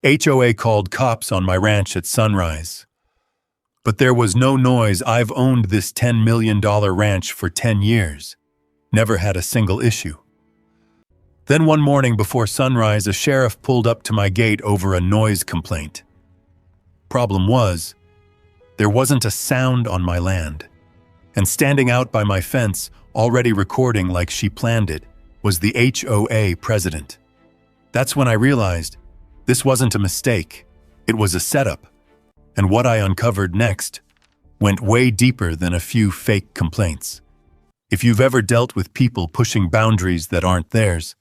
HOA called cops on my ranch at sunrise. But there was no noise. I've owned this $10 million ranch for 10 years. Never had a single issue. Then one morning before sunrise, a sheriff pulled up to my gate over a noise complaint. Problem was, there wasn't a sound on my land. And standing out by my fence, already recording like she planned it, was the HOA president. That's when I realized this wasn't a mistake. It was a setup. And what I uncovered next went way deeper than a few fake complaints. If you've ever dealt with people pushing boundaries that aren't theirs,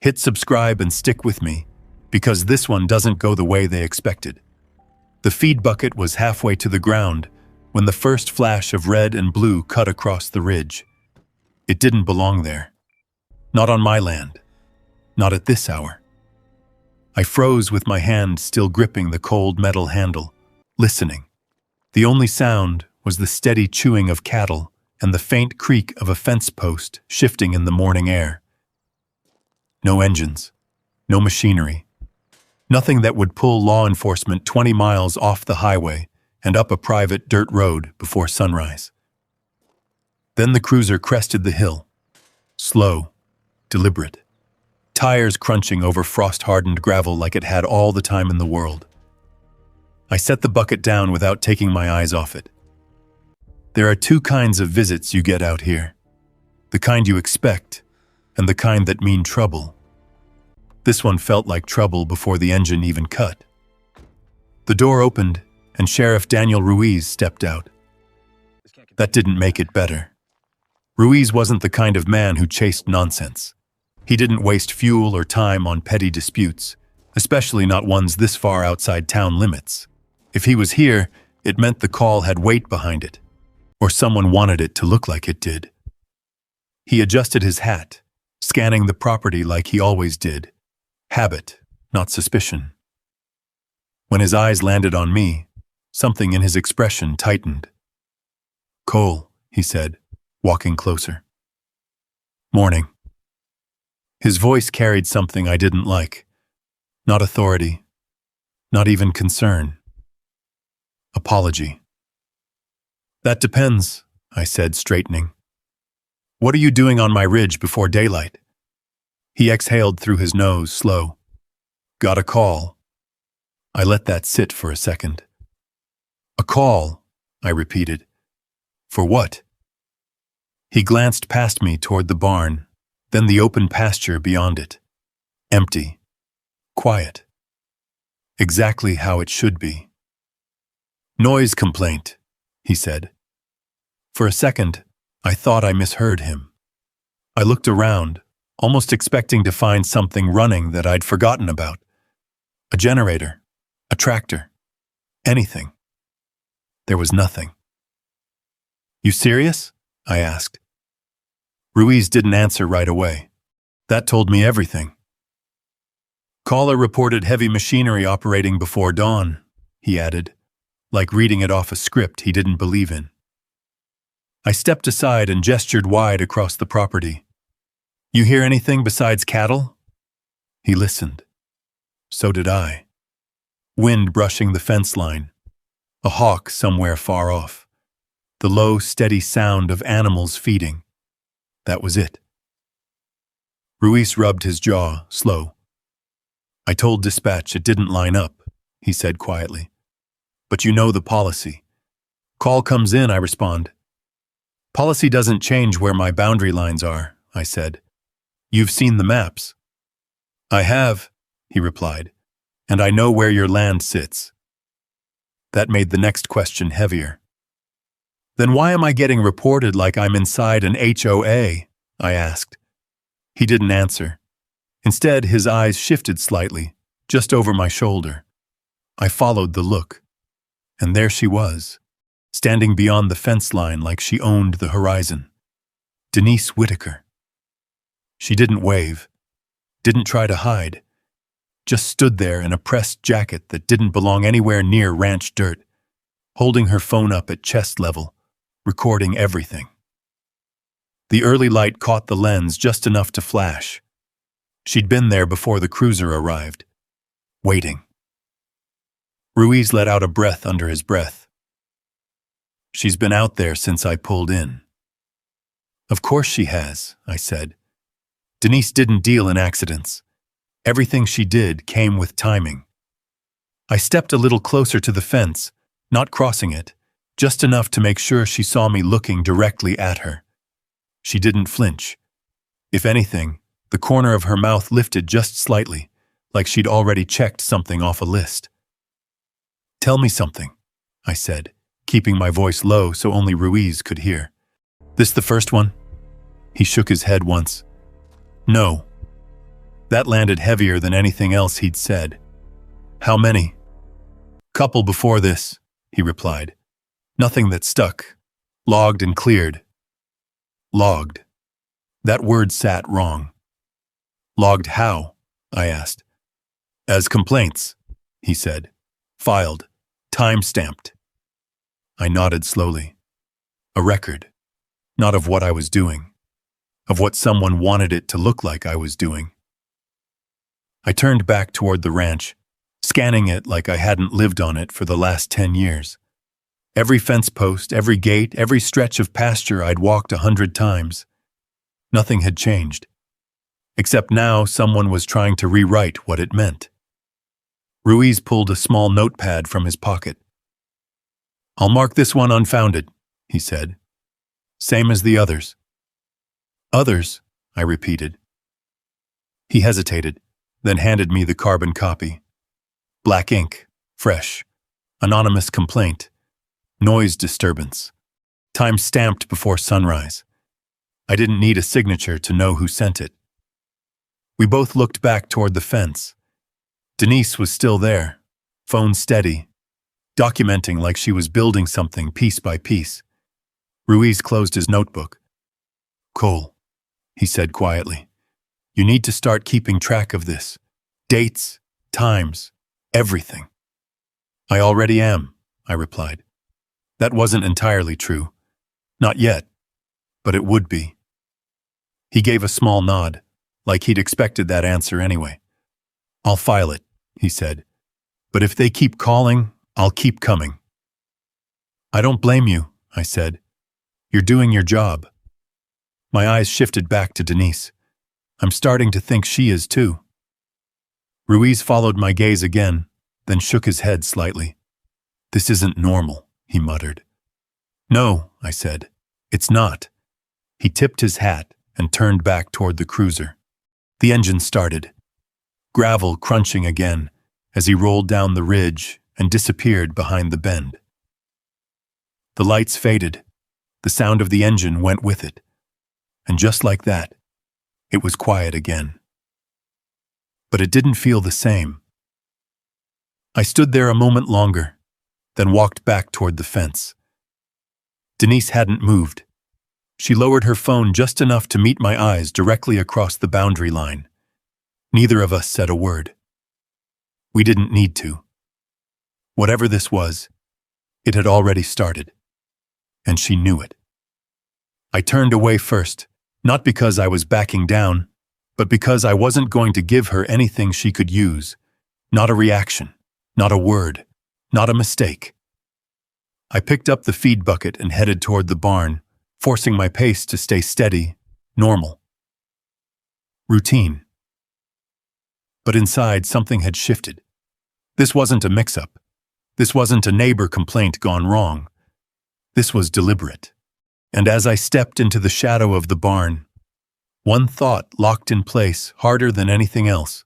hit subscribe and stick with me, because this one doesn't go the way they expected. The feed bucket was halfway to the ground when the first flash of red and blue cut across the ridge. It didn't belong there. Not on my land. Not at this hour. I froze with my hand still gripping the cold metal handle, listening. The only sound was the steady chewing of cattle and the faint creak of a fence post shifting in the morning air. No engines, no machinery, nothing that would pull law enforcement 20 miles off the highway and up a private dirt road before sunrise. Then the cruiser crested the hill, slow, deliberate, tires crunching over frost-hardened gravel like it had all the time in the world. I set the bucket down without taking my eyes off it. There are two kinds of visits you get out here. The kind you expect, and the kind that mean trouble. This one felt like trouble before the engine even cut. The door opened, and Sheriff Daniel Ruiz stepped out. That didn't make it better. Ruiz wasn't the kind of man who chased nonsense. He didn't waste fuel or time on petty disputes, especially not ones this far outside town limits. If he was here, it meant the call had weight behind it, or someone wanted it to look like it did. He adjusted his hat, scanning the property like he always did. Habit, not suspicion. When his eyes landed on me, something in his expression tightened. "Cole," he said, walking closer. "Morning." His voice carried something I didn't like. Not authority, not even concern. Apology. "That depends," I said, straightening. "What are you doing on my ridge before daylight?" He exhaled through his nose, slow. "Got a call." I let that sit for a second. "A call," I repeated. "For what?" He glanced past me toward the barn, then the open pasture beyond it. Empty. Quiet. Exactly how it should be. "Noise complaint," he said. For a second, I thought I misheard him. I looked around, almost expecting to find something running that I'd forgotten about. A generator, a tractor, anything. There was nothing. "You serious?" I asked. Ruiz didn't answer right away. That told me everything. "Caller reported heavy machinery operating before dawn," he added, like reading it off a script he didn't believe in. I stepped aside and gestured wide across the property. "You hear anything besides cattle?" He listened. So did I. Wind brushing the fence line. A hawk somewhere far off. The low, steady sound of animals feeding. That was it. Ruiz rubbed his jaw, slow. "I told dispatch it didn't line up," he said quietly. "But you know the policy. Call comes in, I respond." "Policy doesn't change where my boundary lines are," I said. "You've seen the maps." "I have," he replied, "and I know where your land sits." That made the next question heavier. "Then why am I getting reported like I'm inside an HOA?" I asked. He didn't answer. Instead, his eyes shifted slightly, just over my shoulder. I followed the look. And there she was, standing beyond the fence line like she owned the horizon. Denise Whitaker. She didn't wave, didn't try to hide, just stood there in a pressed jacket that didn't belong anywhere near ranch dirt, holding her phone up at chest level, recording everything. The early light caught the lens just enough to flash. She'd been there before the cruiser arrived, waiting. Ruiz let out a breath under his breath. She's been out there since I pulled in. Of course she has, I said. Denise didn't deal in accidents. Everything she did came with timing. I stepped a little closer to the fence, not crossing it, just enough to make sure she saw me looking directly at her. She didn't flinch. If anything, the corner of her mouth lifted just slightly, like she'd already checked something off a list. Tell me something, I said, keeping my voice low so only Ruiz could hear. This the first one? He shook his head once. No. That landed heavier than anything else he'd said. How many? Couple before this, he replied. Nothing that stuck. Logged and cleared. Logged. That word sat wrong. Logged how? I asked. As complaints, he said. Filed. Time-stamped. I nodded slowly. A record. Not of what I was doing. Of what someone wanted it to look like I was doing. I turned back toward the ranch, scanning it like I hadn't lived on it for the last 10 years. Every fence post, every gate, every stretch of pasture I'd walked 100 times. Nothing had changed. Except now someone was trying to rewrite what it meant. Ruiz pulled a small notepad from his pocket. I'll mark this one unfounded, he said. Same as the others. Others, I repeated. He hesitated, then handed me the carbon copy. Black ink, fresh, anonymous complaint, noise disturbance, time stamped before sunrise. I didn't need a signature to know who sent it. We both looked back toward the fence. Denise was still there, phone steady, documenting like she was building something piece by piece. Ruiz closed his notebook. Cole, he said quietly, you need to start keeping track of this. Dates, times, everything. I already am, I replied. That wasn't entirely true. Not yet, but it would be. He gave a small nod, like he'd expected that answer anyway. I'll file it, he said. But if they keep calling, I'll keep coming. I don't blame you, I said. You're doing your job. My eyes shifted back to Denise. I'm starting to think she is too. Ruiz followed my gaze again, then shook his head slightly. This isn't normal, he muttered. No, I said. It's not. He tipped his hat and turned back toward the cruiser. The engine started, gravel crunching again as he rolled down the ridge and disappeared behind the bend. The lights faded. The sound of the engine went with it. And just like that, it was quiet again. But it didn't feel the same. I stood there a moment longer, then walked back toward the fence. Denise hadn't moved. She lowered her phone just enough to meet my eyes directly across the boundary line. Neither of us said a word. We didn't need to. Whatever this was, it had already started. And she knew it. I turned away first, not because I was backing down, but because I wasn't going to give her anything she could use. Not a reaction, not a word, not a mistake. I picked up the feed bucket and headed toward the barn, forcing my pace to stay steady, normal. Routine. But inside, something had shifted. This wasn't a mix-up. This wasn't a neighbor complaint gone wrong. This was deliberate. And as I stepped into the shadow of the barn, one thought locked in place harder than anything else.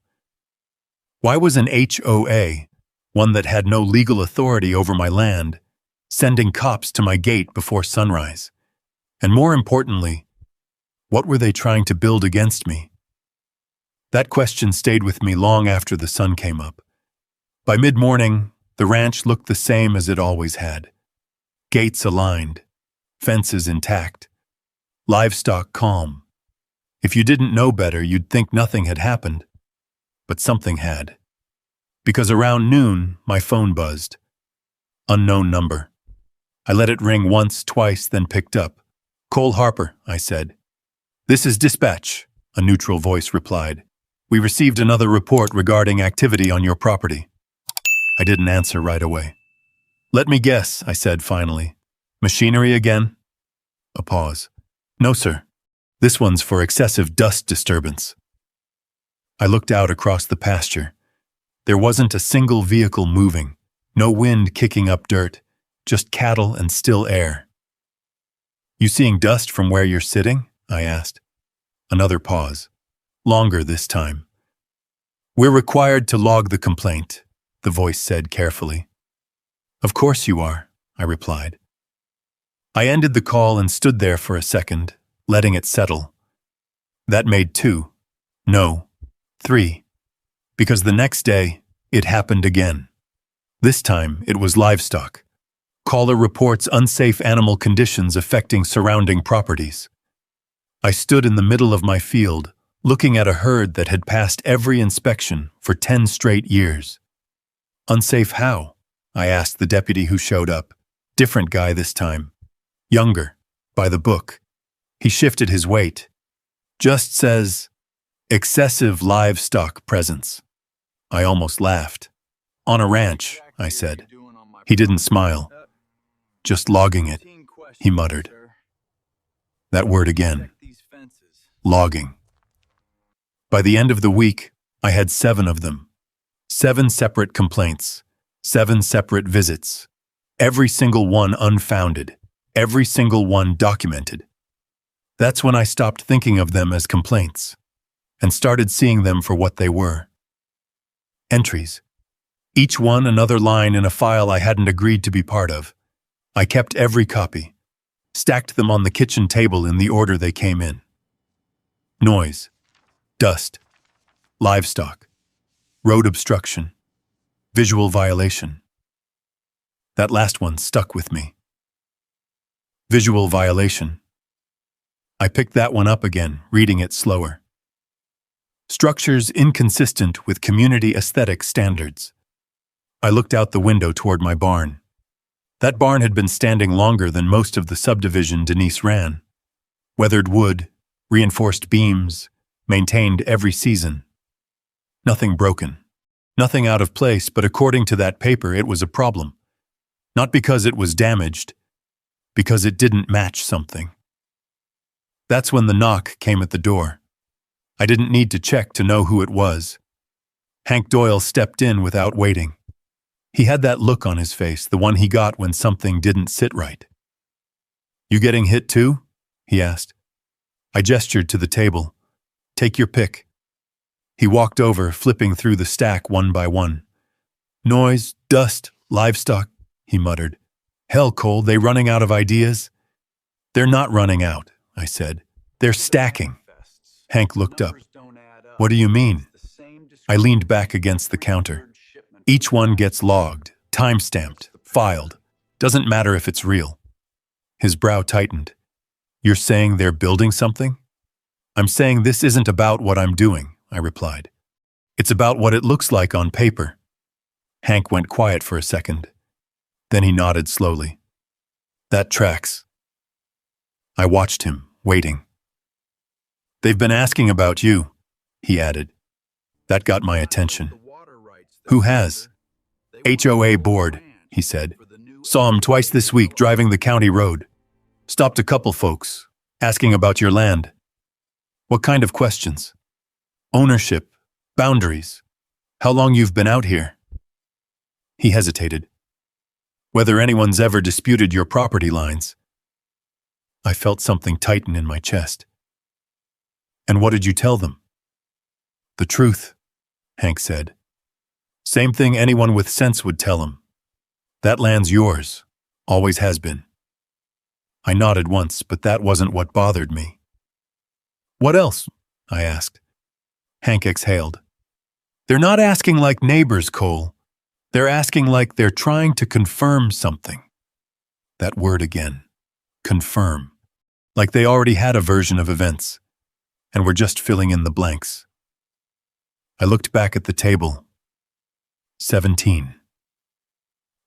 Why was an HOA, one that had no legal authority over my land, sending cops to my gate before sunrise? And more importantly, what were they trying to build against me? That question stayed with me long after the sun came up. By mid-morning, the ranch looked the same as it always had. Gates aligned, fences intact, livestock calm. If you didn't know better, you'd think nothing had happened. But something had. Because around noon, my phone buzzed. Unknown number. I let it ring once, twice, then picked up. Cole Harper, I said. This is dispatch, a neutral voice replied. We received another report regarding activity on your property. I didn't answer right away. Let me guess, I said finally. Machinery again? A pause. No, sir. This one's for excessive dust disturbance. I looked out across the pasture. There wasn't a single vehicle moving, no wind kicking up dirt, just cattle and still air. You seeing dust from where you're sitting? I asked. Another pause. Longer this time. We're required to log the complaint, the voice said carefully. Of course you are, I replied. I ended the call and stood there for a second, letting it settle. That made 2. No, 3. Because the next day, it happened again. This time, it was livestock. Caller reports unsafe animal conditions affecting surrounding properties. I stood in the middle of my field, looking at a herd that had passed every inspection for 10 straight years. Unsafe how? I asked the deputy who showed up. Different guy this time. Younger, by the book. He shifted his weight. Just says, excessive livestock presence. I almost laughed. On a ranch, I said. He didn't smile. Just logging it, he muttered. That word again. Logging. By the end of the week, I had 7 of them. 7 separate complaints. 7 separate visits. Every single one unfounded. Every single one documented. That's when I stopped thinking of them as complaints and started seeing them for what they were. Entries. Each one another line in a file I hadn't agreed to be part of. I kept every copy, stacked them on the kitchen table in the order they came in. Noise, dust, livestock, road obstruction, visual violation. That last one stuck with me. Visual violation. I picked that one up again, reading it slower. Structures inconsistent with community aesthetic standards. I looked out the window toward my barn. That barn had been standing longer than most of the subdivision Denise ran. Weathered wood, reinforced beams, maintained every season. Nothing broken. Nothing out of place, but according to that paper, it was a problem. Not because it was damaged, because it didn't match something. That's when the knock came at the door. I didn't need to check to know who it was. Hank Doyle stepped in without waiting. He had that look on his face, the one he got when something didn't sit right. You getting hit too? He asked. I gestured to the table. Take your pick. He walked over, flipping through the stack one by one. Noise, dust, livestock, he muttered. Hell, Cole, they running out of ideas? They're not running out, I said. They're stacking. Hank looked up. What do you mean? I leaned back against the counter. Each one gets logged, time-stamped, filed. Doesn't matter if it's real. His brow tightened. You're saying they're building something? I'm saying this isn't about what I'm doing, I replied. It's about what it looks like on paper. Hank went quiet for a second. Then he nodded slowly. That tracks. I watched him, waiting. They've been asking about you, he added. That got my attention. Who has? HOA board, he said. Saw him twice this week driving the county road. Stopped a couple folks, asking about your land. What kind of questions? Ownership, boundaries, how long you've been out here. He hesitated. Whether anyone's ever disputed your property lines. I felt something tighten in my chest. And what did you tell them? The truth, Hank said. Same thing anyone with sense would tell him. That land's yours, always has been. I nodded once, but that wasn't what bothered me. What else? I asked. Hank exhaled. They're not asking like neighbors, Cole. They're asking like they're trying to confirm something. That word again. Confirm. Like they already had a version of events, and were just filling in the blanks. I looked back at the table. 17.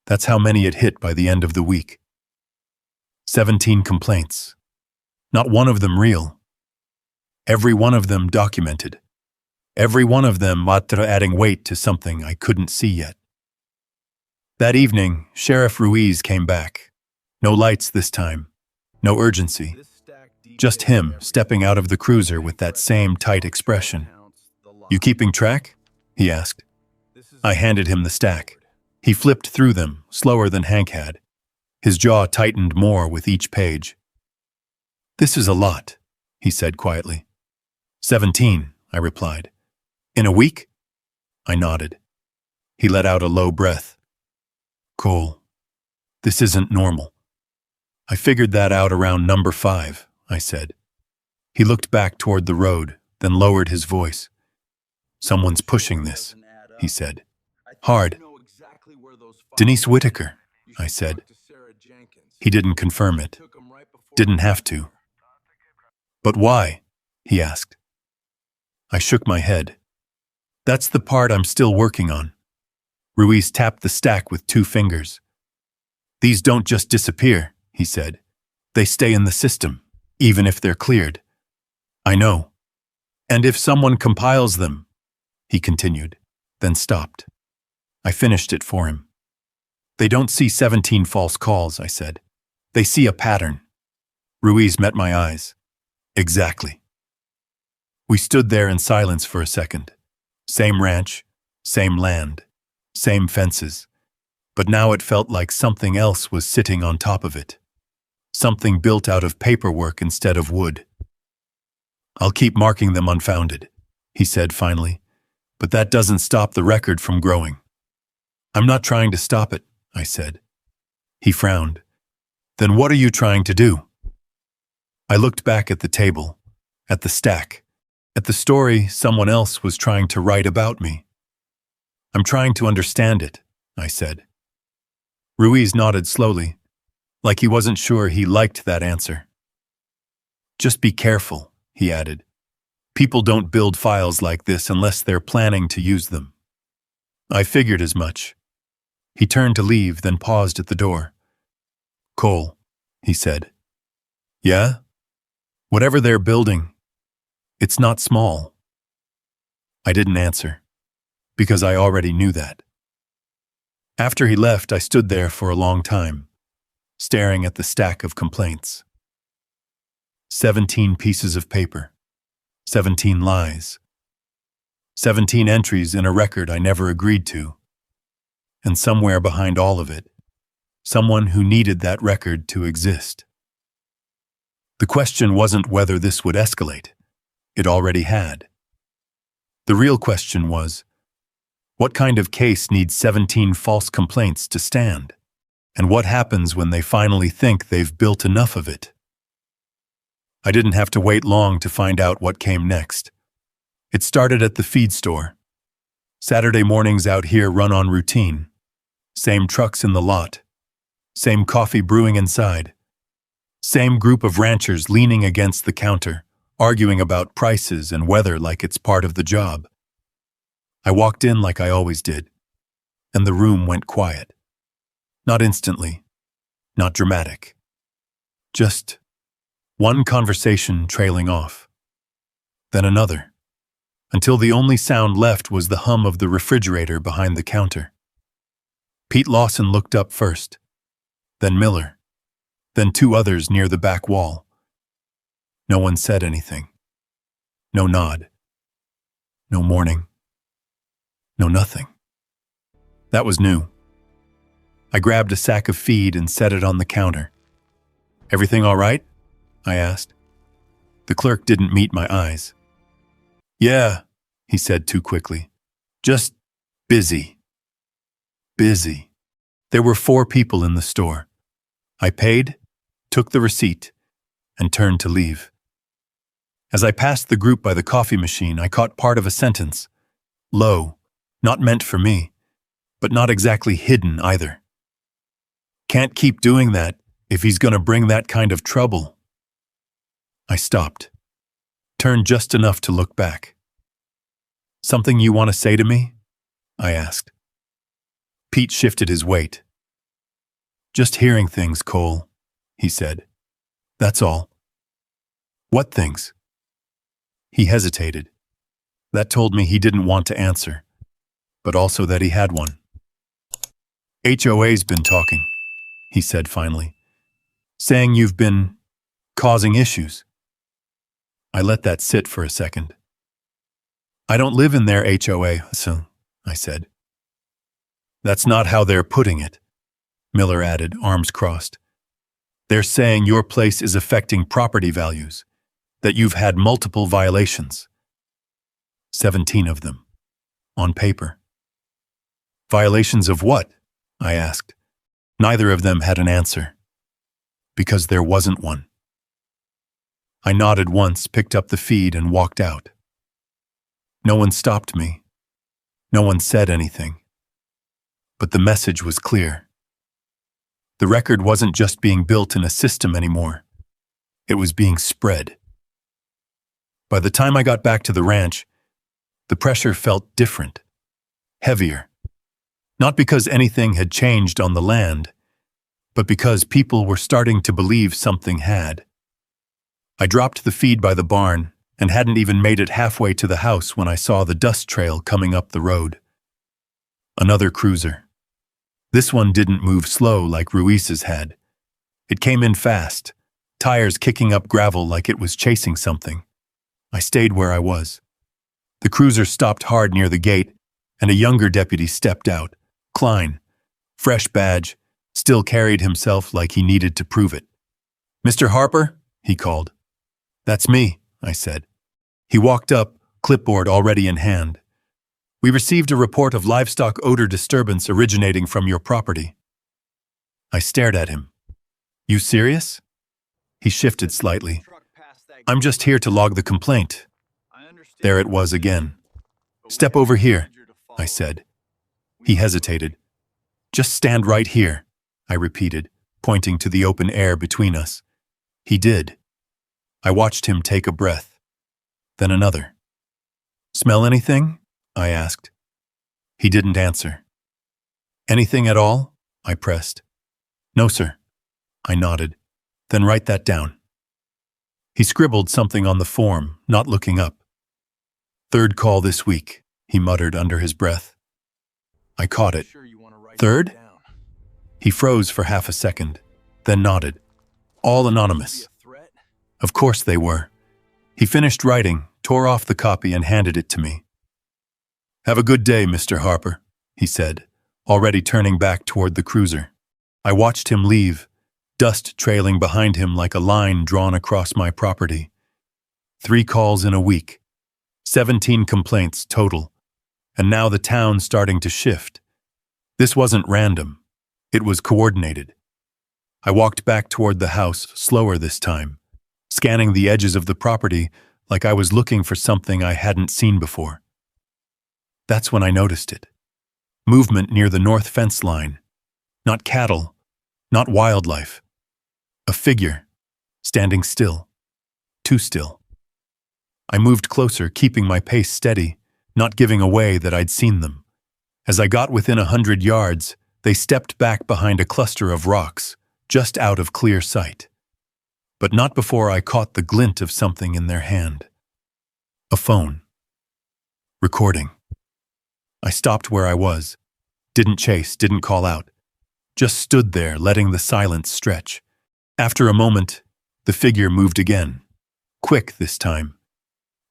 That's how many it hit by the end of the week. 17 complaints. Not one of them real. Every one of them documented. Every one of them adding weight to something I couldn't see yet. That evening, Sheriff Ruiz came back. No lights this time. No urgency. Just him stepping out of the cruiser with that same tight expression. "You keeping track?" he asked. I handed him the stack. He flipped through them, slower than Hank had. His jaw tightened more with each page. "This is a lot," he said quietly. 17, I replied. "In a week?" I nodded. He let out a low breath. "Cole, this isn't normal." "I figured that out around number 5, I said. He looked back toward the road, then lowered his voice. "Someone's pushing this," he said. "Hard." "Denise Whitaker," I said. He didn't confirm it. Didn't have to. "But why?" he asked. I shook my head. "That's the part I'm still working on." Ruiz tapped the stack with 2 fingers. "These don't just disappear," he said. "They stay in the system, even if they're cleared." "I know. And if someone compiles them," he continued, then stopped. I finished it for him. "They don't see 17 false calls," I said. "They see a pattern." Ruiz met my eyes. "Exactly." We stood there in silence for a second. Same ranch, same land, same fences. But now it felt like something else was sitting on top of it. Something built out of paperwork instead of wood. "I'll keep marking them unfounded," he said finally. "But that doesn't stop the record from growing." "I'm not trying to stop it," I said. He frowned. "Then what are you trying to do?" I looked back at the table, at the stack, at the story someone else was trying to write about me. "I'm trying to understand it," I said. Ruiz nodded slowly, like he wasn't sure he liked that answer. "Just be careful," he added. "People don't build files like this unless they're planning to use them." I figured as much. He turned to leave, then paused at the door. "Cole," he said. "Yeah? Whatever they're building, it's not small." I didn't answer, because I already knew that. After he left, I stood there for a long time, staring at the stack of complaints. 17 pieces of paper. 17 lies. 17 entries in a record I never agreed to. And somewhere behind all of it, someone who needed that record to exist. The question wasn't whether this would escalate. It already had. The real question was, what kind of case needs 17 false complaints to stand? And what happens when they finally think they've built enough of it? I didn't have to wait long to find out what came next. It started at the feed store. Saturday mornings out here run on routine. Same trucks in the lot. Same coffee brewing inside. Same group of ranchers leaning against the counter, arguing about prices and weather like it's part of the job. I walked in like I always did, and the room went quiet. Not instantly, not dramatic. Just one conversation trailing off, then another, until the only sound left was the hum of the refrigerator behind the counter. Pete Lawson looked up first, then Miller, then 2 others near the back wall. No one said anything. No nod. No morning. No nothing. That was new. I grabbed a sack of feed and set it on the counter. "Everything all right?" I asked. The clerk didn't meet my eyes. "Yeah," he said too quickly. "Just busy." Busy. There were 4 people in the store. I paid, took the receipt, and turned to leave. As I passed the group by the coffee machine, I caught part of a sentence. Low, not meant for me, but not exactly hidden either. "Can't keep doing that if he's going to bring that kind of trouble." I stopped, turned just enough to look back. "Something you want to say to me?" I asked. Pete shifted his weight. "Just hearing things, Cole," he said. "That's all." "What things?" He hesitated. That told me he didn't want to answer, but also that he had one. HOA's been talking, he said finally, saying you've been causing issues. I let that sit for a second. I don't live in their HOA, so I said. That's not how they're putting it, Miller added, arms crossed. They're saying your place is affecting property values, that you've had multiple violations. 17 of them, on paper. Violations of what? I asked. Neither of them had an answer. Because there wasn't one. I nodded once, picked up the feed, and walked out. No one stopped me. No one said anything. But the message was clear. The record wasn't just being built in a system anymore. It was being spread. By the time I got back to the ranch, the pressure felt different, heavier. Not because anything had changed on the land, but because people were starting to believe something had. I dropped the feed by the barn and hadn't even made it halfway to the house when I saw the dust trail coming up the road. Another cruiser. This one didn't move slow like Ruiz's had. It came in fast, tires kicking up gravel like it was chasing something. I stayed where I was. The cruiser stopped hard near the gate, and a younger deputy stepped out. Klein, fresh badge, still carried himself like he needed to prove it. "Mr. Harper?" he called. "That's me," I said. He walked up, clipboard already in hand. "We received a report of livestock odor disturbance originating from your property." I stared at him. "You serious?" He shifted slightly. "I'm just here to log the complaint." There it was again. "Step over here," I said. He hesitated. "Just stand right here," I repeated, pointing to the open air between us. He did. I watched him take a breath, then another. "Smell anything?" I asked. He didn't answer. "Anything at all?" I pressed. "No, sir." I nodded. "Then write that down." He scribbled something on the form, not looking up. "Third call this week," he muttered under his breath. I caught it. "Third?" He froze for half a second, then nodded. "All anonymous." Of course they were. He finished writing, tore off the copy, and handed it to me. "Have a good day, Mr. Harper," he said, already turning back toward the cruiser. I watched him leave, dust trailing behind him like a line drawn across my property. 3 calls in a week, 17 complaints total, and now the town starting to shift. This wasn't random. It was coordinated. I walked back toward the house, slower this time, scanning the edges of the property like I was looking for something I hadn't seen before. That's when I noticed it. Movement near the north fence line. Not cattle, not wildlife. A figure, standing still. Too still. I moved closer, keeping my pace steady, not giving away that I'd seen them. As I got within 100 yards, they stepped back behind a cluster of rocks, just out of clear sight. But not before I caught the glint of something in their hand. A phone. Recording. I stopped where I was. Didn't chase, didn't call out. Just stood there, letting the silence stretch. After a moment, the figure moved again. Quick this time.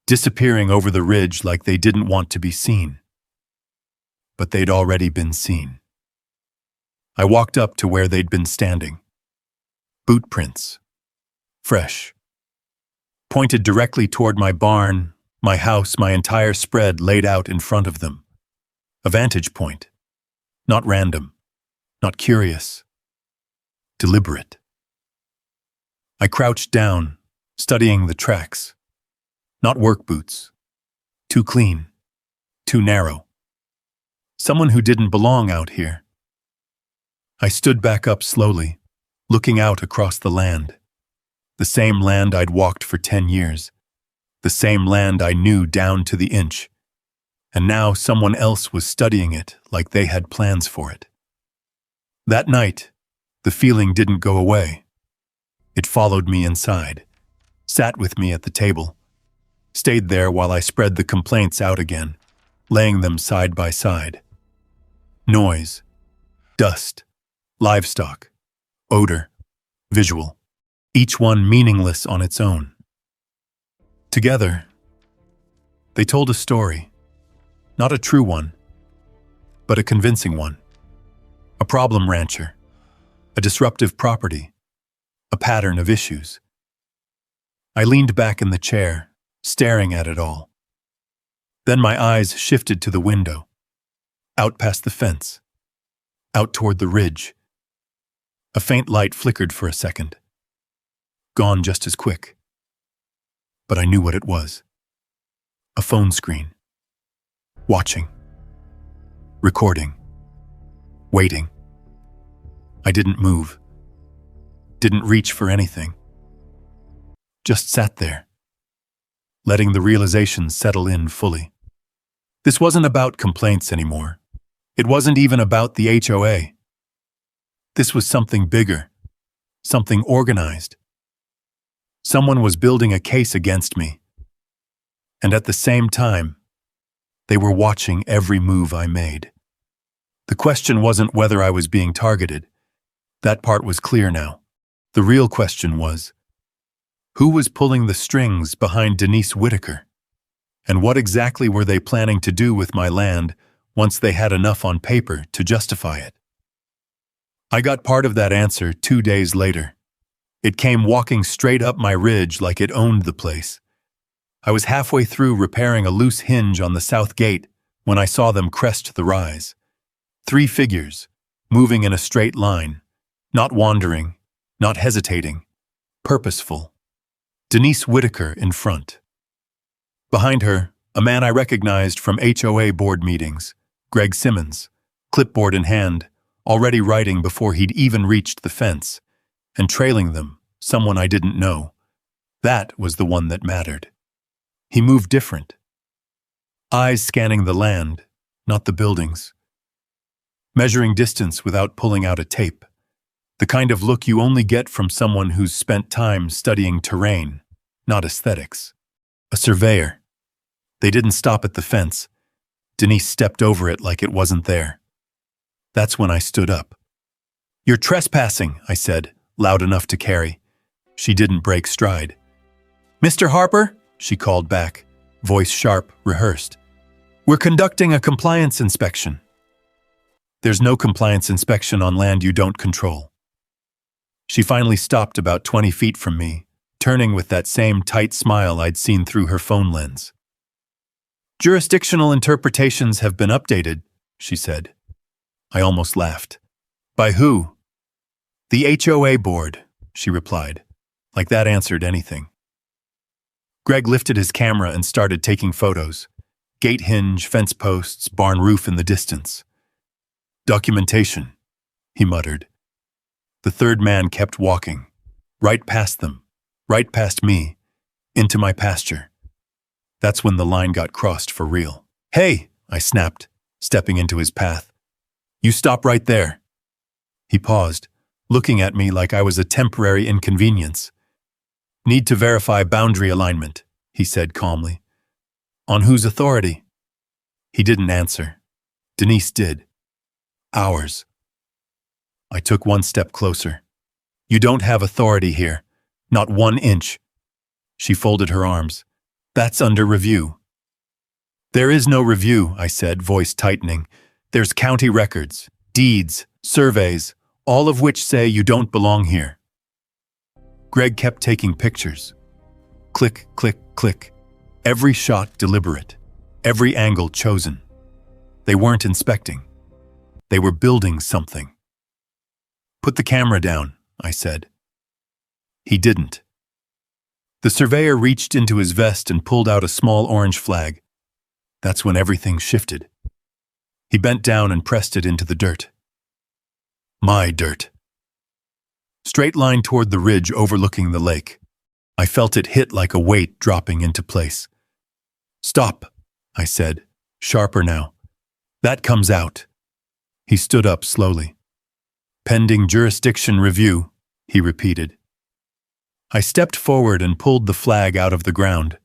Disappearing over the ridge like they didn't want to be seen. But they'd already been seen. I walked up to where they'd been standing. Boot prints. Fresh. Pointed directly toward my barn, my house, my entire spread laid out in front of them. A vantage point. Not random. Not curious. Deliberate. I crouched down, studying the tracks. Not work boots. Too clean. Too narrow. Someone who didn't belong out here. I stood back up slowly, looking out across the land. The same land I'd walked for 10 years. The same land I knew down to the inch. And now someone else was studying it like they had plans for it. That night, the feeling didn't go away. It followed me inside, sat with me at the table, stayed there while I spread the complaints out again, laying them side by side. Noise. Dust, livestock, odor, visual, each one meaningless on its own. Together, they told a story, not a true one, but a convincing one. A problem rancher, a disruptive property, a pattern of issues. I leaned back in the chair, staring at it all. Then my eyes shifted to the window, out past the fence, out toward the ridge. A faint light flickered for a second, gone just as quick. But I knew what it was. A phone screen. Watching. Recording. Waiting. I didn't move. Didn't reach for anything. Just sat there, letting the realizations settle in fully. This wasn't about complaints anymore. It wasn't even about the HOA. This was something bigger, something organized. Someone was building a case against me. And at the same time, they were watching every move I made. The question wasn't whether I was being targeted. That part was clear now. The real question was, who was pulling the strings behind Denise Whitaker? And what exactly were they planning to do with my land once they had enough on paper to justify it? I got part of that answer 2 days later. It came walking straight up my ridge like it owned the place. I was halfway through repairing a loose hinge on the south gate when I saw them crest the rise. 3 figures, moving in a straight line, not wandering, not hesitating, purposeful. Denise Whitaker in front. Behind her, a man I recognized from HOA board meetings, Greg Simmons, clipboard in hand, already writing before he'd even reached the fence, and trailing them, someone I didn't know. That was the one that mattered. He moved different. Eyes scanning the land, not the buildings. Measuring distance without pulling out a tape. The kind of look you only get from someone who's spent time studying terrain, not aesthetics. A surveyor. They didn't stop at the fence. Denise stepped over it like it wasn't there. That's when I stood up. "You're trespassing," I said, loud enough to carry. She didn't break stride. "Mr. Harper," she called back, voice sharp, rehearsed. "We're conducting a compliance inspection." There's no compliance inspection on land you don't control. She finally stopped about 20 feet from me, turning with that same tight smile I'd seen through her phone lens. "Jurisdictional interpretations have been updated," she said. I almost laughed. "By who?" "The HOA board," she replied, like that answered anything. Greg lifted his camera and started taking photos. Gate hinge, fence posts, barn roof in the distance. "Documentation," he muttered. The third man kept walking, right past them, right past me, into my pasture. That's when the line got crossed for real. "Hey," I snapped, stepping into his path. "You stop right there." He paused, looking at me like I was a temporary inconvenience. "Need to verify boundary alignment," he said calmly. "On whose authority?" He didn't answer. Denise did. Ours. I took one step closer. "You don't have authority here. Not 1 inch." She folded her arms. "That's under review." "There is no review," I said, voice tightening. "There's county records, deeds, surveys, all of which say you don't belong here." Greg kept taking pictures. Click, click, click. Every shot deliberate. Every angle chosen. They weren't inspecting. They were building something. "Put the camera down," I said. He didn't. The surveyor reached into his vest and pulled out a small orange flag. That's when everything shifted. He bent down and pressed it into the dirt. My dirt. Straight line toward the ridge overlooking the lake. I felt it hit like a weight dropping into place. "Stop," I said, sharper now. "That comes out." He stood up slowly. "Pending jurisdiction review," he repeated. I stepped forward and pulled the flag out of the ground,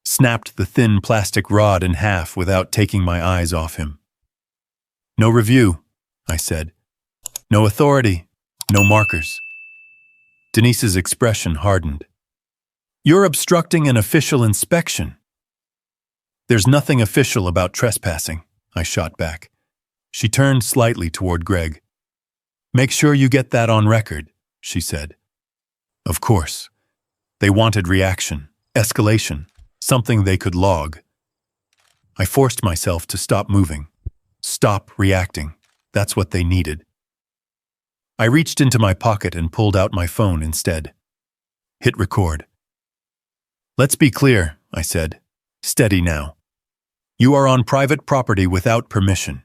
snapped the thin plastic rod in half without taking my eyes off him. "No review," I said. No authority, no markers. Denise's expression hardened. You're obstructing an official inspection. There's nothing official about trespassing, I shot back. She turned slightly toward Greg. Make sure you get that on record, she said. Of course. They wanted reaction, escalation, something they could log. I forced myself to stop moving, stop reacting. That's what they needed. I reached into my pocket and pulled out my phone instead. Hit record. Let's be clear, I said. Steady now. You are on private property without permission.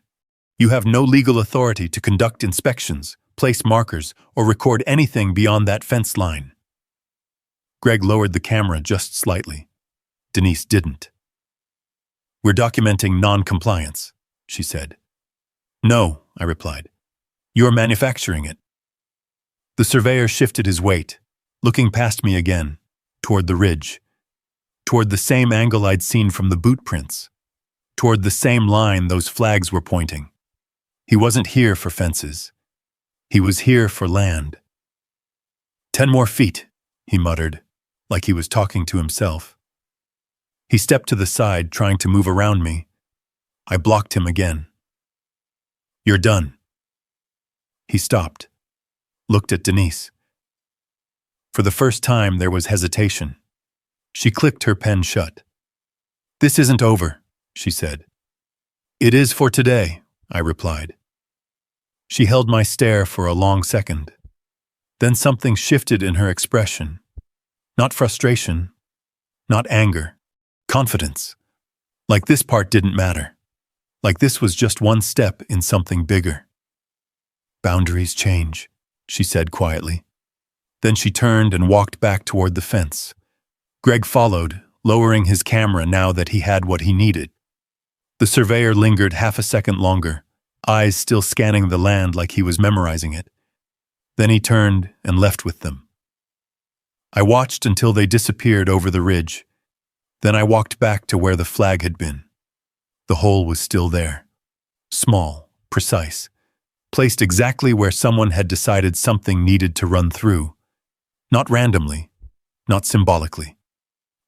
You have no legal authority to conduct inspections, place markers, or record anything beyond that fence line. Greg lowered the camera just slightly. Denise didn't. We're documenting non-compliance, she said. No, I replied. You're manufacturing it. The surveyor shifted his weight, looking past me again, toward the ridge, toward the same angle I'd seen from the boot prints, toward the same line those flags were pointing. He wasn't here for fences. He was here for land. 10 more feet, he muttered, like he was talking to himself. He stepped to the side, trying to move around me. I blocked him again. You're done. He stopped, looked at Denise. For the first time, there was hesitation. She clicked her pen shut. This isn't over, she said. It is for today, I replied. She held my stare for a long second. Then something shifted in her expression. Not frustration, not anger, confidence. Like this part didn't matter. Like this was just one step in something bigger. Boundaries change, she said quietly. Then she turned and walked back toward the fence. Greg followed, lowering his camera now that he had what he needed. The surveyor lingered half a second longer, eyes still scanning the land like he was memorizing it. Then he turned and left with them. I watched until they disappeared over the ridge. Then I walked back to where the flag had been. The hole was still there. Small, precise, placed exactly where someone had decided something needed to run through. Not randomly, not symbolically.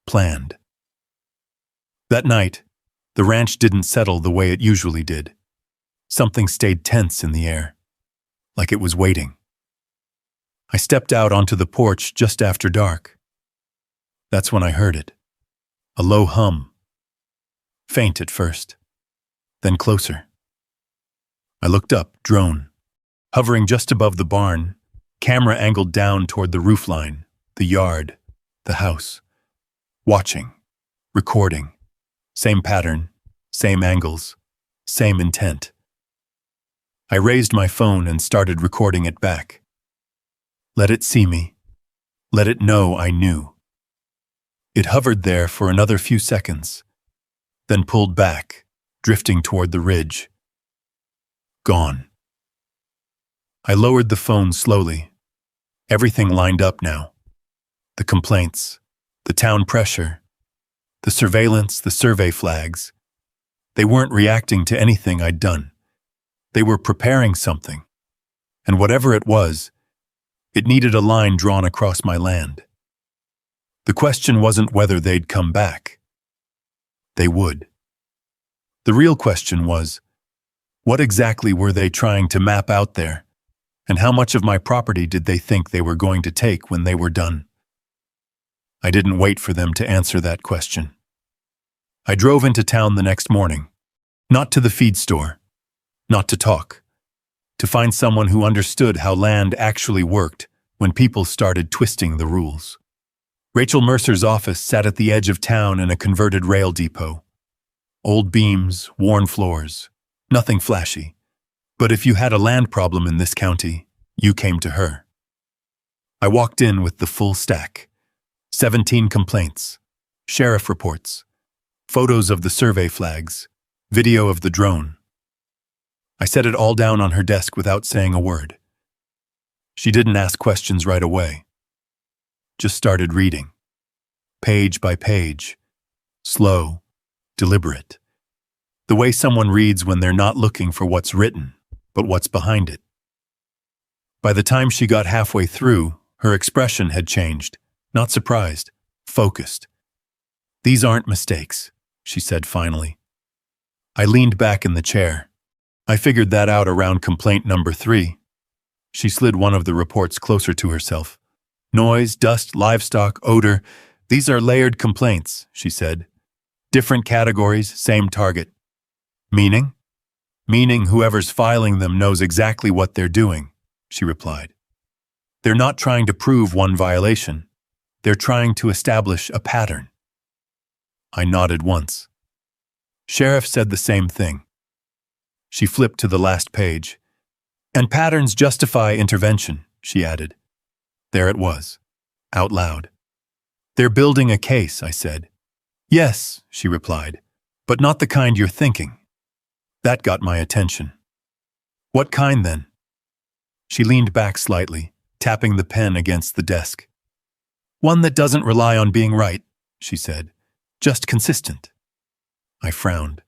Planned. That night, the ranch didn't settle the way it usually did. Something stayed tense in the air, like it was waiting. I stepped out onto the porch just after dark. That's when I heard it. A low hum. Faint at first, then closer. I looked up, drone, hovering just above the barn, camera angled down toward the roofline, the yard, the house. Watching, recording, same pattern, same angles, same intent. I raised my phone and started recording it back. Let it see me. Let it know I knew. It hovered there for another few seconds, then pulled back, drifting toward the ridge. Gone. I lowered the phone slowly. Everything lined up now. The complaints, the town pressure, the surveillance, the survey flags. They weren't reacting to anything I'd done. They were preparing something. And whatever it was, it needed a line drawn across my land. The question wasn't whether they'd come back. They would. The real question was, what exactly were they trying to map out there? And how much of my property did they think they were going to take when they were done? I didn't wait for them to answer that question. I drove into town the next morning, not to the feed store, not to talk, to find someone who understood how land actually worked when people started twisting the rules. Rachel Mercer's office sat at the edge of town in a converted rail depot. Old beams, worn floors, nothing flashy. But if you had a land problem in this county, you came to her. I walked in with the full stack. 17 complaints, sheriff reports, photos of the survey flags, video of the drone. I set it all down on her desk without saying a word. She didn't ask questions right away. Just started reading, page by page, slow, deliberate. The way someone reads when they're not looking for what's written, but what's behind it. By the time she got halfway through, her expression had changed. Not surprised, focused. "These aren't mistakes," she said finally. I leaned back in the chair. "I figured that out around complaint number 3. She slid one of the reports closer to herself. "Noise, dust, livestock, odor. These are layered complaints," she said. "Different categories, same target. Meaning?" "Meaning whoever's filing them knows exactly what they're doing," she replied. "They're not trying to prove one violation. They're trying to establish a pattern." I nodded once. Sheriff said the same thing. She flipped to the last page. "And patterns justify intervention," she added. There it was, out loud. "They're building a case," I said. "Yes," she replied, "but not the kind you're thinking." That got my attention. "What kind, then?" She leaned back slightly, tapping the pen against the desk. "One that doesn't rely on being right," she said. "Just consistent." I frowned.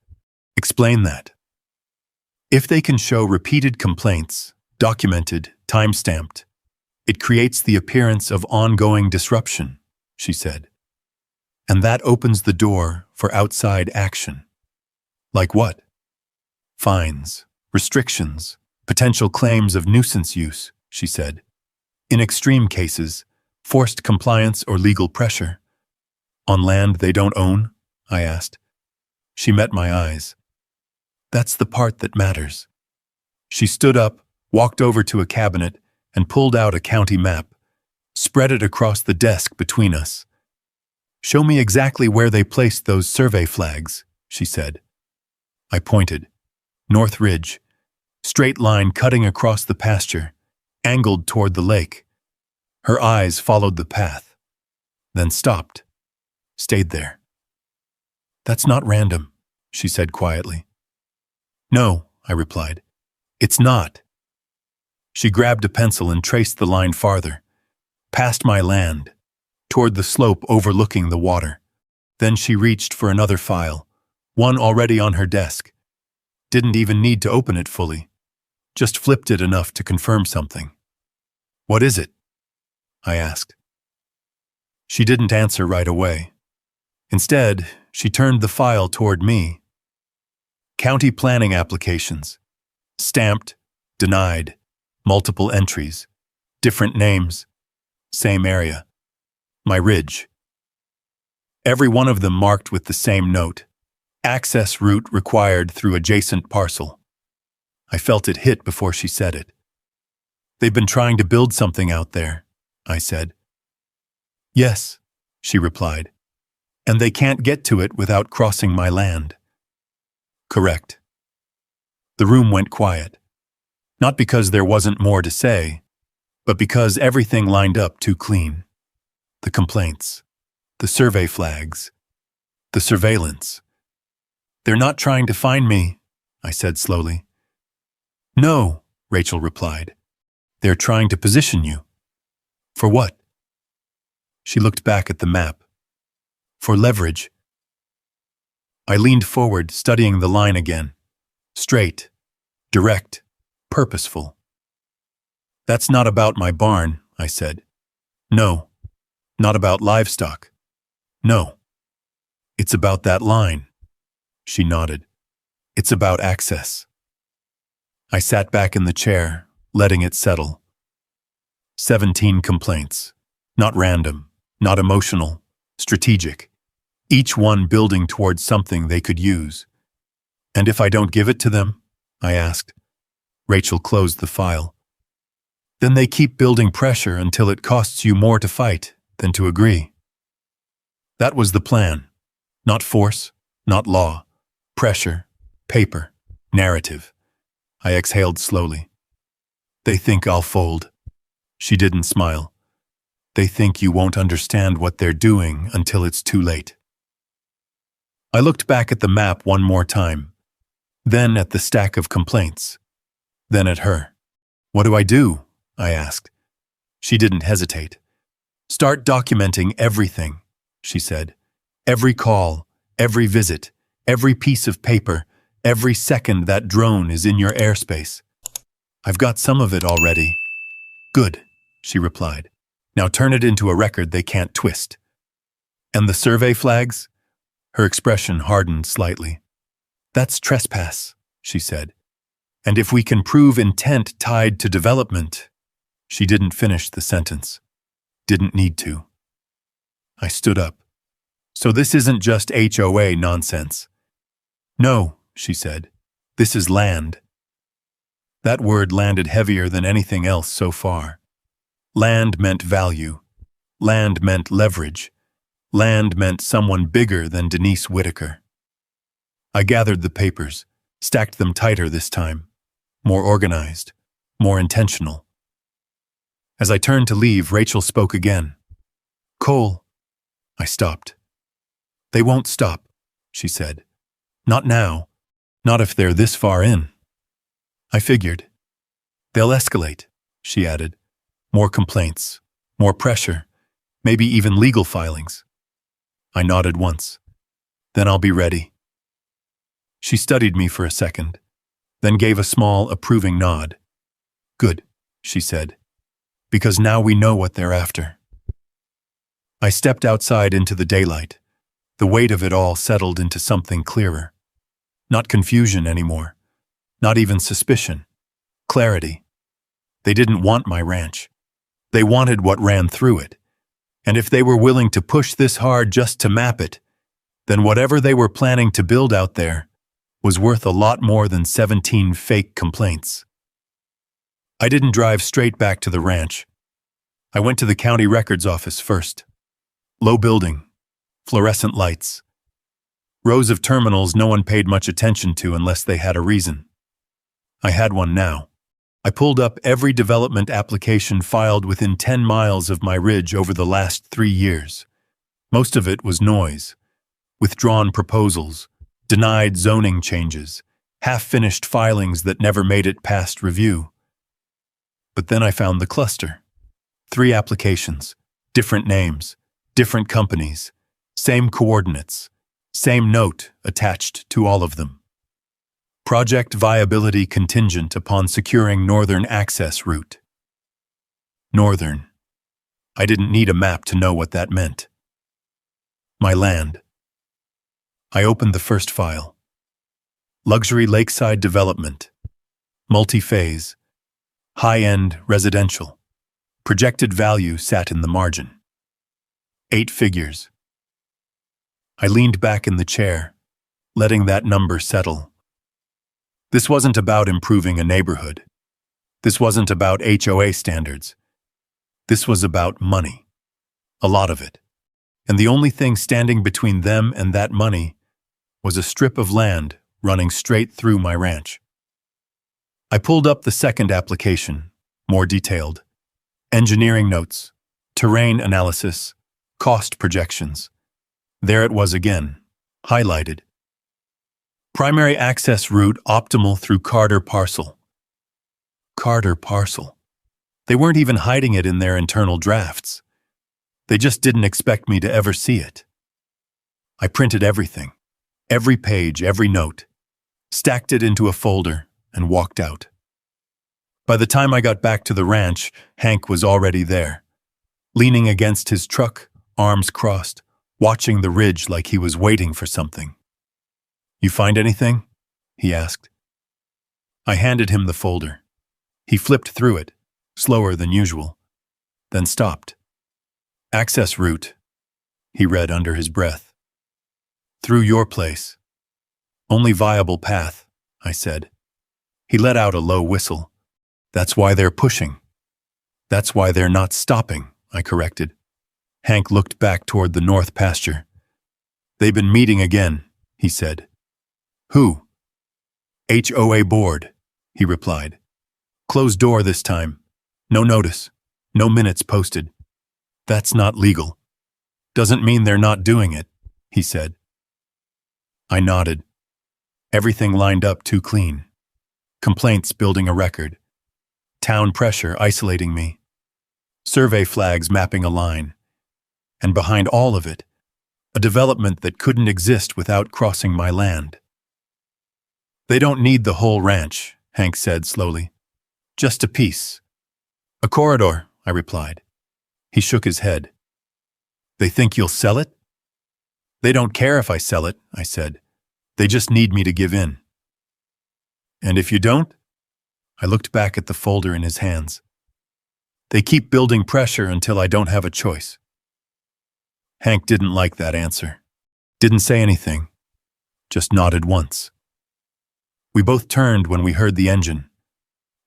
"Explain that." "If they can show repeated complaints, documented, time-stamped, it creates the appearance of ongoing disruption," she said. "And that opens the door for outside action." "Like what?" "Fines, restrictions, potential claims of nuisance use," she said. "In extreme cases, forced compliance or legal pressure." "On land they don't own?" I asked. She met my eyes. "That's the part that matters." She stood up, walked over to a cabinet, and pulled out a county map, spread it across the desk between us. "Show me exactly where they placed those survey flags," she said. I pointed. "North Ridge, straight line cutting across the pasture, angled toward the lake." Her eyes followed the path, then stopped, stayed there. "That's not random," she said quietly. "No," I replied. "It's not." She grabbed a pencil and traced the line farther, past my land, toward the slope overlooking the water. Then she reached for another file, one already on her desk. Didn't even need to open it fully, just flipped it enough to confirm something. "What is it?" I asked. She didn't answer right away. Instead, she turned the file toward me. "County planning applications. Stamped, denied, multiple entries, different names, same area. My ridge. Every one of them marked with the same note. Access route required through adjacent parcel." I felt it hit before she said it. "They've been trying to build something out there," I said. "Yes," she replied. "And they can't get to it without crossing my land." "Correct." The room went quiet. Not because there wasn't more to say, but because everything lined up too clean. The complaints, the survey flags, the surveillance. "They're not trying to find me," I said slowly. "No," Rachel replied. "They're trying to position you." "For what?" She looked back at the map. "For leverage." I leaned forward, studying the line again. Straight, direct, purposeful. "That's not about my barn," I said. "No. Not about livestock. No. It's about that line." She nodded. "It's about access." I sat back in the chair, letting it settle. 17 complaints. Not random, not emotional, strategic. Each one building towards something they could use. "And if I don't give it to them?" I asked. Rachel closed the file. "Then they keep building pressure until it costs you more to fight than to agree." That was the plan. Not force, not law. Pressure, paper, narrative. I exhaled slowly. "They think I'll fold." She didn't smile. "They think you won't understand what they're doing until it's too late." I looked back at the map one more time, then at the stack of complaints, then at her. "What do I do?" I asked. She didn't hesitate. "Start documenting everything," she said. "Every call, every visit, every piece of paper, every second that drone is in your airspace." "I've got some of it already," Good, she replied. Now turn it into a record they can't twist. And the survey flags? Her expression hardened slightly. That's trespass, she said. And if we can prove intent tied to development… She didn't finish the sentence. Didn't need to. I stood up. So this isn't just HOA nonsense. No, she said. This is land. That word landed heavier than anything else so far. Land meant value. Land meant leverage. Land meant someone bigger than Denise Whitaker. I gathered the papers, stacked them tighter this time, more organized, more intentional. As I turned to leave, Rachel spoke again. Cole. I stopped. They won't stop, she said. Not now. Not if they're this far in. I figured. They'll escalate, she added. More complaints, more pressure, maybe even legal filings. I nodded once. Then I'll be ready. She studied me for a second, then gave a small, approving nod. Good, she said, because now we know what they're after. I stepped outside into the daylight. The weight of it all settled into something clearer. Not confusion anymore. Not even suspicion. Clarity. They didn't want my ranch. They wanted what ran through it. And if they were willing to push this hard just to map it, then whatever they were planning to build out there was worth a lot more than 17 fake complaints. I didn't drive straight back to the ranch. I went to the county records office first. Low building, fluorescent lights. Rows of terminals no one paid much attention to unless they had a reason. I had one now. I pulled up every development application filed within 10 miles of my ridge over the last 3 years. Most of it was noise. Withdrawn proposals, denied zoning changes, half-finished filings that never made it past review. But then I found the cluster. 3 applications, different names, different companies, same coordinates, same note attached to all of them. Project viability contingent upon securing northern access route. Northern. I didn't need a map to know what that meant. My land. I opened the first file. Luxury lakeside development. Multi-phase. High-end residential. Projected value sat in the margin. 8 figures. I leaned back in the chair, letting that number settle. This wasn't about improving a neighborhood. This wasn't about HOA standards. This was about money. A lot of it. And the only thing standing between them and that money was a strip of land running straight through my ranch. I pulled up the second application, more detailed. Engineering notes, terrain analysis, cost projections. There it was again, highlighted. Primary access route optimal through Carter parcel. Carter parcel. They weren't even hiding it in their internal drafts. They just didn't expect me to ever see it. I printed everything, every page, every note, stacked it into a folder, and walked out. By the time I got back to the ranch, Hank was already there, leaning against his truck, arms crossed, watching the ridge like he was waiting for something. You find anything? He asked. I handed him the folder. He flipped through it, slower than usual, then stopped. Access route, he read under his breath. Through your place. Only viable path, I said. He let out a low whistle. That's why they're pushing. That's why they're not stopping, I corrected. Hank looked back toward the north pasture. They've been meeting again, he said. Who? HOA board, he replied. Closed door this time. No notice. No minutes posted. That's not legal. Doesn't mean they're not doing it, he said. I nodded. Everything lined up too clean. Complaints building a record. Town pressure isolating me. Survey flags mapping a line. And behind all of it, a development that couldn't exist without crossing my land. They don't need the whole ranch, Hank said slowly. Just a piece. A corridor, I replied. He shook his head. They think you'll sell it? They don't care if I sell it, I said. They just need me to give in. And if you don't? I looked back at the folder in his hands. They keep building pressure until I don't have a choice. Hank didn't like that answer. Didn't say anything. Just nodded once. We both turned when we heard the engine.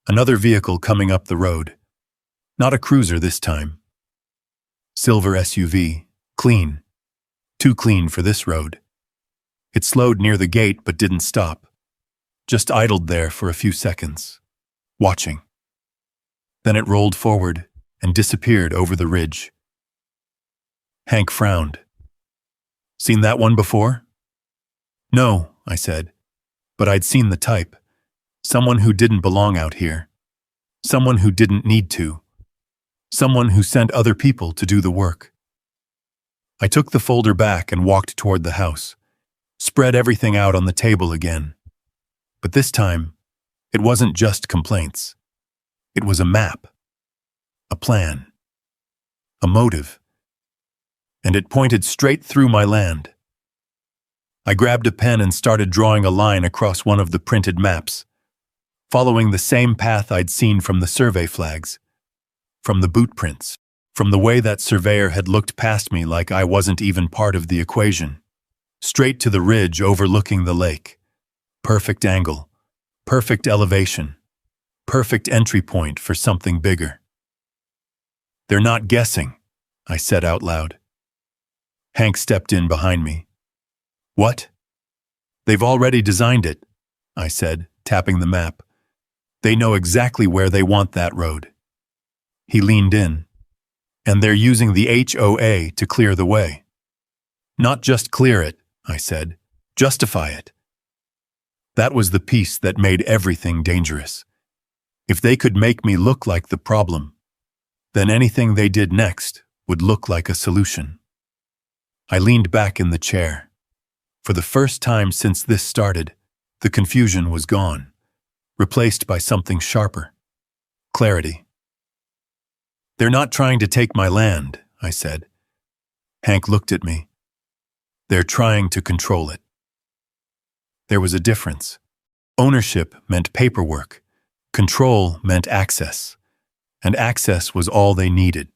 Another vehicle coming up the road. Not a cruiser this time. Silver SUV, clean. Too clean for this road. It slowed near the gate but didn't stop. Just idled there for a few seconds, watching. Then it rolled forward and disappeared over the ridge. Hank frowned. Seen that one before? No, I said, but I'd seen the type. Someone who didn't belong out here. Someone who didn't need to. Someone who sent other people to do the work. I took the folder back and walked toward the house, spread everything out on the table again. But this time, it wasn't just complaints. It was a map, a plan, a motive, and it pointed straight through my land. I grabbed a pen and started drawing a line across one of the printed maps, following the same path I'd seen from the survey flags, from the boot prints, from the way that surveyor had looked past me like I wasn't even part of the equation, straight to the ridge overlooking the lake. Perfect angle, perfect elevation, perfect entry point for something bigger. They're not guessing, I said out loud. Hank stepped in behind me. What? They've already designed it, I said, tapping the map. They know exactly where they want that road. He leaned in. And they're using the HOA to clear the way. Not just clear it, I said. Justify it. That was the piece that made everything dangerous. If they could make me look like the problem, then anything they did next would look like a solution. I leaned back in the chair. For the first time since this started, the confusion was gone, replaced by something sharper. Clarity. They're not trying to take my land, I said. Hank looked at me. They're trying to control it. There was a difference. Ownership meant paperwork. Control meant access. And access was all they needed.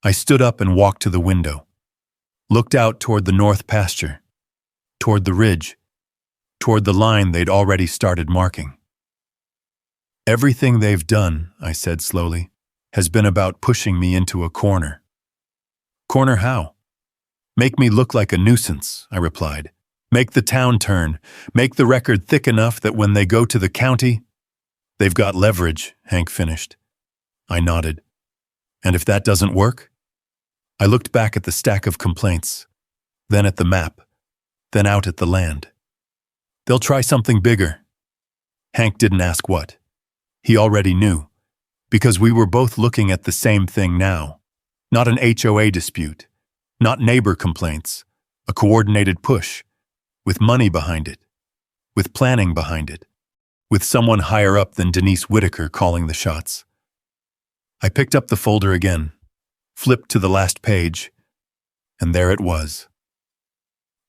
I stood up and walked to the window, looked out toward the north pasture, toward the ridge, toward the line they'd already started marking. Everything they've done, I said slowly, has been about pushing me into a corner. Corner how? Make me look like a nuisance, I replied. Make the town turn. Make the record thick enough that when they go to the county, they've got leverage, Hank finished. I nodded. And if that doesn't work? I looked back at the stack of complaints, then at the map, then out at the land. They'll try something bigger. Hank didn't ask what. He already knew, because we were both looking at the same thing now. Not an HOA dispute, not neighbor complaints, a coordinated push, with money behind it, with planning behind it, with someone higher up than Denise Whitaker calling the shots. I picked up the folder again, flipped to the last page, and there it was.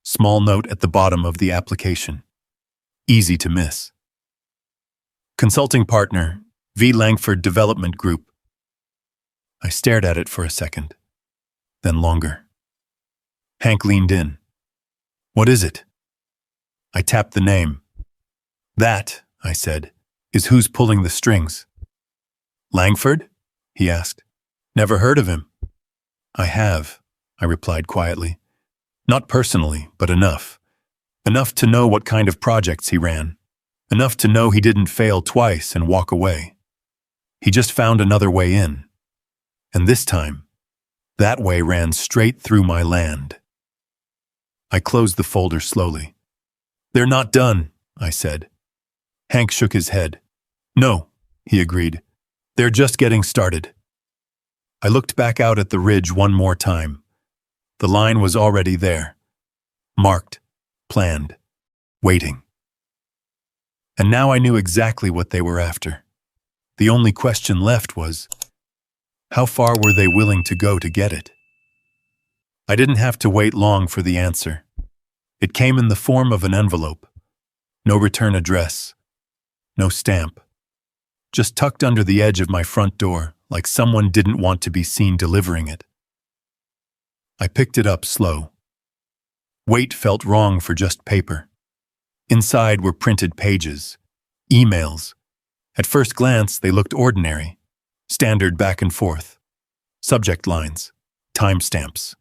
Small note at the bottom of the application. Easy to miss. Consulting partner, V. Langford Development Group. I stared at it for a second, then longer. Hank leaned in. What is it? I tapped the name. That, I said, is who's pulling the strings. Langford? He asked. Never heard of him. I have, I replied quietly. Not personally, but enough. Enough to know what kind of projects he ran. Enough to know he didn't fail twice and walk away. He just found another way in. And this time, that way ran straight through my land. I closed the folder slowly. They're not done, I said. Hank shook his head. No, he agreed. They're just getting started. I looked back out at the ridge one more time. The line was already there. Marked, planned, waiting. And now I knew exactly what they were after. The only question left was, how far were they willing to go to get it? I didn't have to wait long for the answer. It came in the form of an envelope. No return address. No stamp. Just tucked under the edge of my front door, like someone didn't want to be seen delivering it. I picked it up slow. Weight felt wrong for just paper. Inside were printed pages, emails. At first glance, they looked ordinary. Standard back and forth. Subject lines. Timestamps.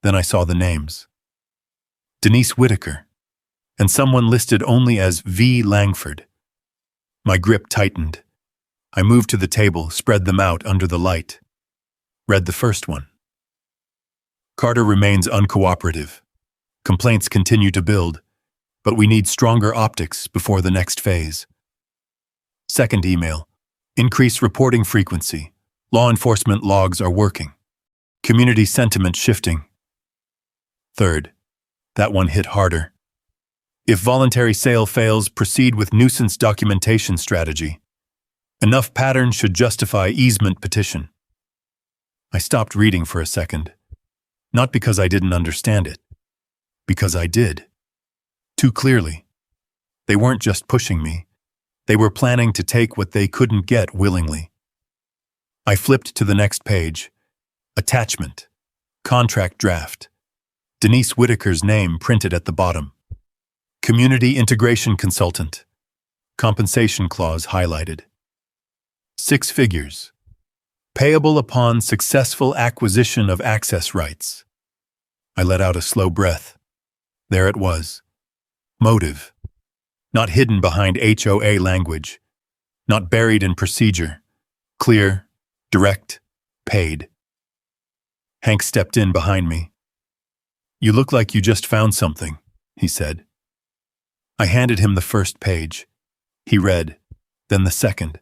Then I saw the names. Denise Whitaker, and someone listed only as V. Langford. My grip tightened. I moved to the table, spread them out under the light. Read the first one. Carter remains uncooperative. Complaints continue to build, but we need stronger optics before the next phase. Second email. Increase reporting frequency. Law enforcement logs are working. Community sentiment shifting. Third. That one hit harder. If voluntary sale fails, proceed with nuisance documentation strategy. Enough pattern should justify easement petition. I stopped reading for a second. Not because I didn't understand it. Because I did. Too clearly. They weren't just pushing me. They were planning to take what they couldn't get willingly. I flipped to the next page. Attachment. Contract draft. Denise Whitaker's name printed at the bottom. Community integration consultant. Compensation clause highlighted. 6 figures. Payable upon successful acquisition of access rights. I let out a slow breath. There it was. Motive. Not hidden behind HOA language. Not buried in procedure. Clear, direct, paid. Hank stepped in behind me. You look like you just found something, he said. I handed him the first page. He read, then the second.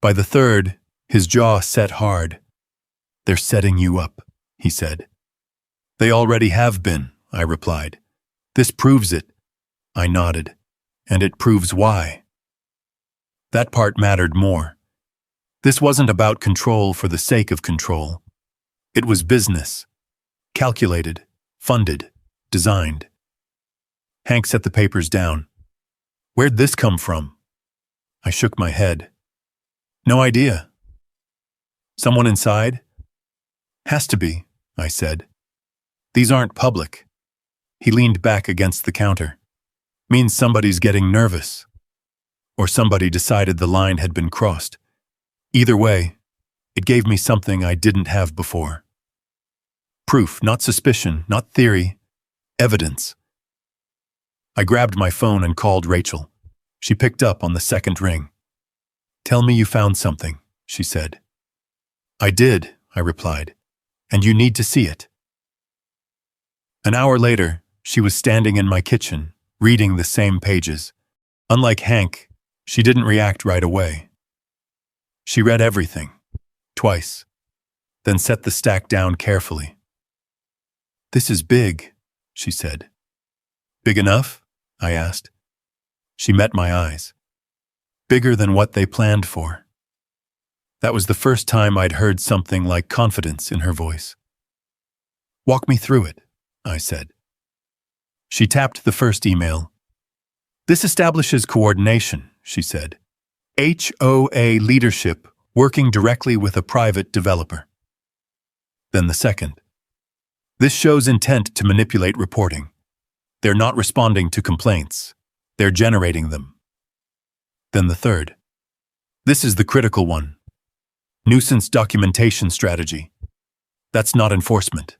By the third, his jaw set hard. They're setting you up, he said. They already have been, I replied. This proves it. I nodded. And it proves why. That part mattered more. This wasn't about control for the sake of control. It was business. Calculated, funded, designed. Hank set the papers down. Where'd this come from? I shook my head. No idea. Someone inside? Has to be, I said. These aren't public. He leaned back against the counter. Means somebody's getting nervous. Or somebody decided the line had been crossed. Either way, it gave me something I didn't have before. Proof, not suspicion, not theory. Evidence. I grabbed my phone and called Rachel. She picked up on the second ring. Tell me you found something, she said. I did, I replied, and you need to see it. An hour later, she was standing in my kitchen, reading the same pages. Unlike Hank, she didn't react right away. She read everything, twice, then set the stack down carefully. This is big, she said. Big enough? I asked. She met my eyes. Bigger than what they planned for. That was the first time I'd heard something like confidence in her voice. Walk me through it, I said. She tapped the first email. This establishes coordination, she said. HOA leadership working directly with a private developer. Then the second. This shows intent to manipulate reporting. They're not responding to complaints. They're generating them. Then the third. This is the critical one. Nuisance documentation strategy. That's not enforcement.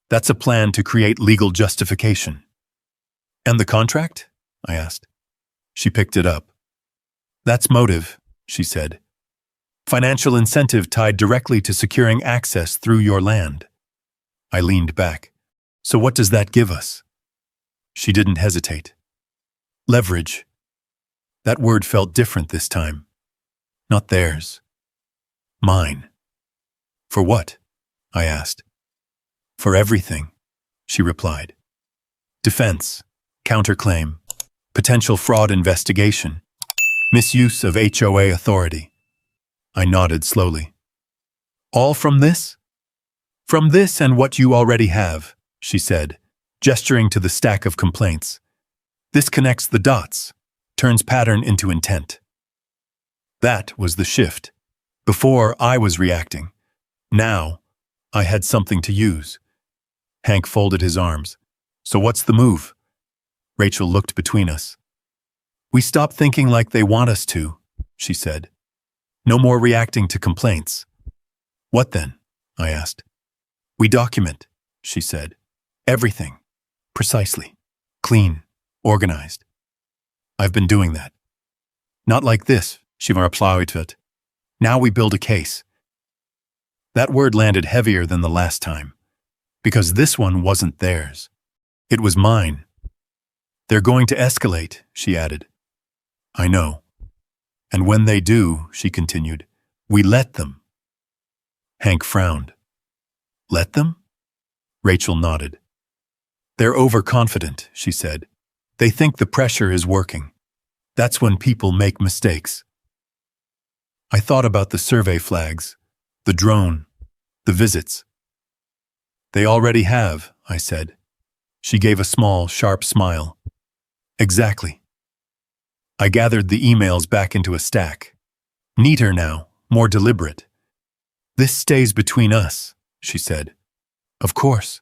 That's a plan to create legal justification. And the contract? I asked. She picked it up. That's motive, she said. Financial incentive tied directly to securing access through your land. I leaned back. So what does that give us? She didn't hesitate. Leverage. That word felt different this time. Not theirs. Mine. For what? I asked. For everything, she replied. Defense, counterclaim, potential fraud investigation. Misuse of HOA authority. I nodded slowly. All from this? From this and what you already have, she said, gesturing to the stack of complaints. This connects the dots, turns pattern into intent. That was the shift. Before, I was reacting. Now, I had something to use. Hank folded his arms. So what's the move? Rachel looked between us. We stop thinking like they want us to, she said. No more reacting to complaints. What then? I asked. We document, she said. Everything. Precisely. Clean. Organized. I've been doing that. Not like this, she replied. Now we build a case. That word landed heavier than the last time, because this one wasn't theirs. It was mine. They're going to escalate, she added. I know. And when they do, she continued, we let them. Hank frowned. Let them? Rachel nodded. They're overconfident, she said. They think the pressure is working. That's when people make mistakes. I thought about the survey flags, the drone, the visits. They already have, I said. She gave a small, sharp smile. Exactly. I gathered the emails back into a stack. Neater now, more deliberate. This stays between us, she said. Of course.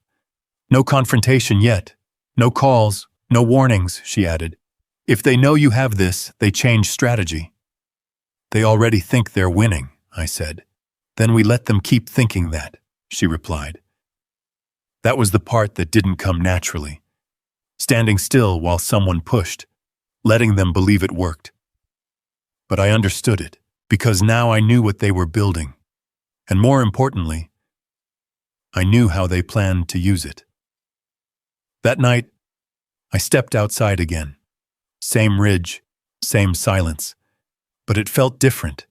No confrontation yet. No calls, no warnings, she added. If they know you have this, they change strategy. They already think they're winning, I said. Then we let them keep thinking that, she replied. That was the part that didn't come naturally. Standing still while someone pushed, letting them believe it worked. But I understood it, because now I knew what they were building. And more importantly, I knew how they planned to use it. That night, I stepped outside again. Same ridge, same silence. But it felt different.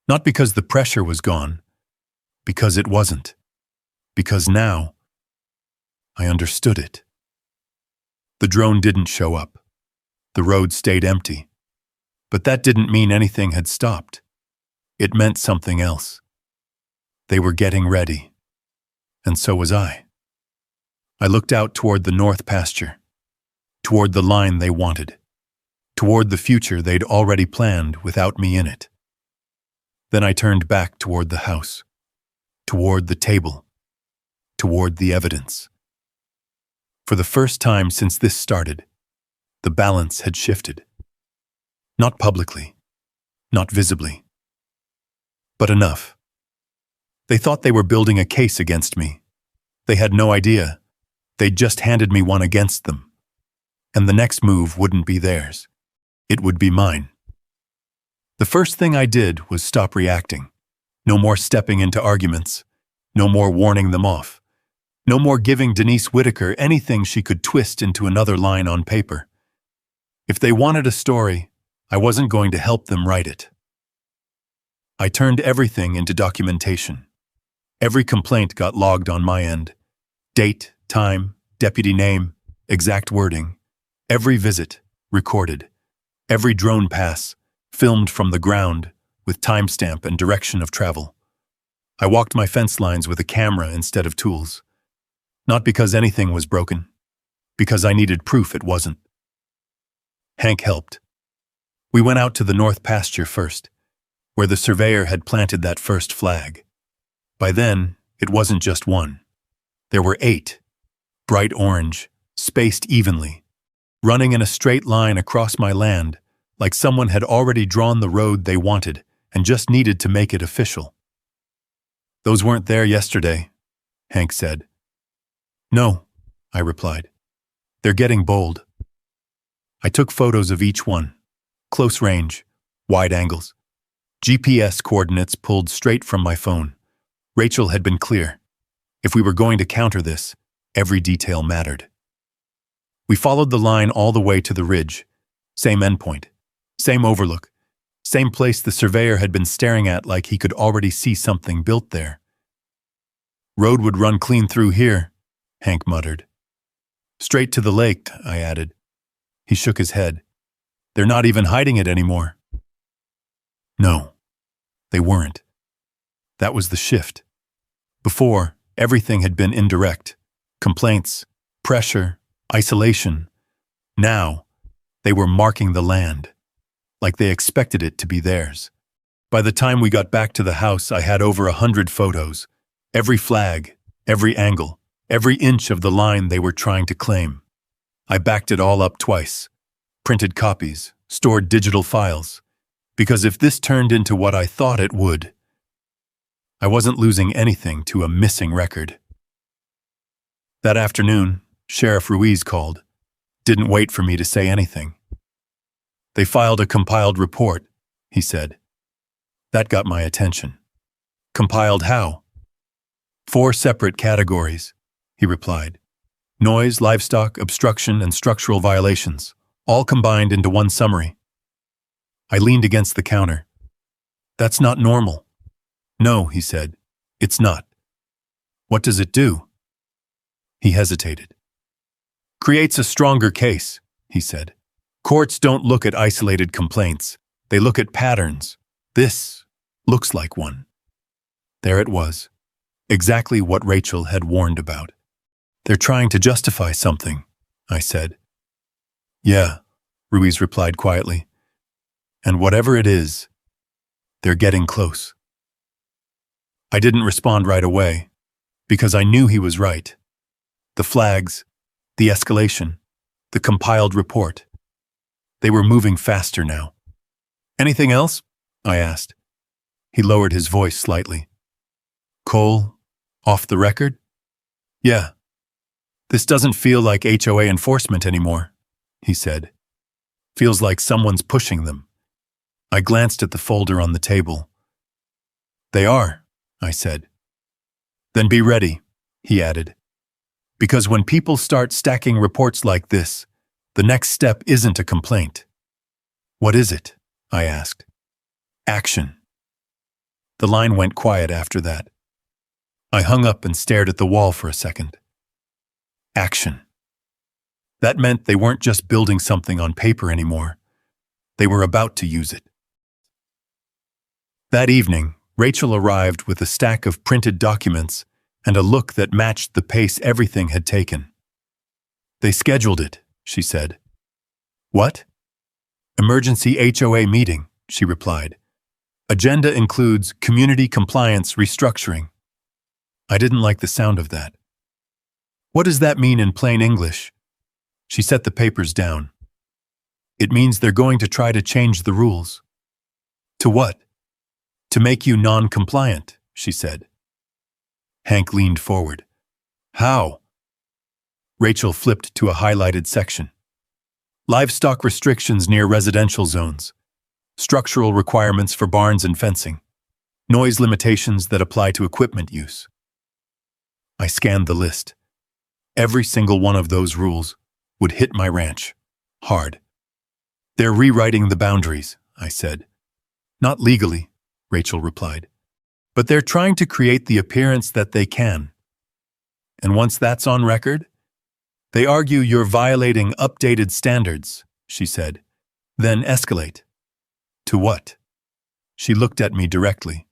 Not because the pressure was gone, because it wasn't. Because now, I understood it. The drone didn't show up. The road stayed empty. But that didn't mean anything had stopped. It meant something else. They were getting ready. And so was I. I looked out toward the north pasture, toward the line they wanted, toward the future they'd already planned without me in it. Then I turned back toward the house, toward the table, toward the evidence. For the first time since this started, the balance had shifted. Not publicly, not visibly, but enough. They thought they were building a case against me. They had no idea. They'd just handed me one against them. And the next move wouldn't be theirs. It would be mine. The first thing I did was stop reacting. No more stepping into arguments. No more warning them off. No more giving Denise Whitaker anything she could twist into another line on paper. If they wanted a story, I wasn't going to help them write it. I turned everything into documentation. Every complaint got logged on my end. Date, time, deputy name, exact wording. Every visit, recorded. Every drone pass, filmed from the ground, with timestamp and direction of travel. I walked my fence lines with a camera instead of tools. Not because anything was broken, because I needed proof it wasn't. Hank helped. We went out to the north pasture first, where the surveyor had planted that first flag. By then, it wasn't just one. There were 8, bright orange, spaced evenly, running in a straight line across my land, like someone had already drawn the road they wanted and just needed to make it official. Those weren't there yesterday, Hank said. No, I replied. They're getting bold. I took photos of each one, close range, wide angles. GPS coordinates pulled straight from my phone. Rachel had been clear. If we were going to counter this, every detail mattered. We followed the line all the way to the ridge. Same endpoint, same overlook, same place the surveyor had been staring at like he could already see something built there. Road would run clean through here, Hank muttered. Straight to the lake, I added. He shook his head. They're not even hiding it anymore. No, they weren't. That was the shift. Before, everything had been indirect. Complaints, pressure, isolation. Now, they were marking the land, like they expected it to be theirs. By the time we got back to the house, I had over 100 photos. Every flag, every angle, every inch of the line they were trying to claim. I backed it all up twice. Printed copies, stored digital files. Because if this turned into what I thought it would, I wasn't losing anything to a missing record. That afternoon, Sheriff Ruiz called. Didn't wait for me to say anything. They filed a compiled report, he said. That got my attention. Compiled how? 4 separate categories, he replied. Noise, livestock, obstruction, and structural violations, all combined into one summary. I leaned against the counter. That's not normal. No, he said. It's not. What does it do? He hesitated. Creates a stronger case, he said. Courts don't look at isolated complaints. They look at patterns. This looks like one. There it was. Exactly what Rachel had warned about. They're trying to justify something, I said. Yeah, Ruiz replied quietly. And whatever it is, they're getting close. I didn't respond right away, because I knew he was right. The flags, the escalation, the compiled report. They were moving faster now. Anything else? I asked. He lowered his voice slightly. Cole, off the record? Yeah. This doesn't feel like HOA enforcement anymore, he said. Feels like someone's pushing them. I glanced at the folder on the table. They are, I said. Then be ready, he added. Because when people start stacking reports like this, the next step isn't a complaint. What is it? I asked. Action. The line went quiet after that. I hung up and stared at the wall for a second. Action. That meant they weren't just building something on paper anymore. They were about to use it. That evening, Rachel arrived with a stack of printed documents and a look that matched the pace everything had taken. They scheduled it, she said. What? Emergency HOA meeting, she replied. Agenda includes community compliance restructuring. I didn't like the sound of that. What does that mean in plain English? She set the papers down. It means they're going to try to change the rules. To what? To make you non-compliant, she said. Hank leaned forward. How? Rachel flipped to a highlighted section. Livestock restrictions near residential zones. Structural requirements for barns and fencing. Noise limitations that apply to equipment use. I scanned the list. Every single one of those rules would hit my ranch. Hard. They're rewriting the boundaries, I said. Not legally, Rachel replied. But they're trying to create the appearance that they can. And once that's on record, they argue you're violating updated standards, she said. Then escalate. To what? She looked at me directly.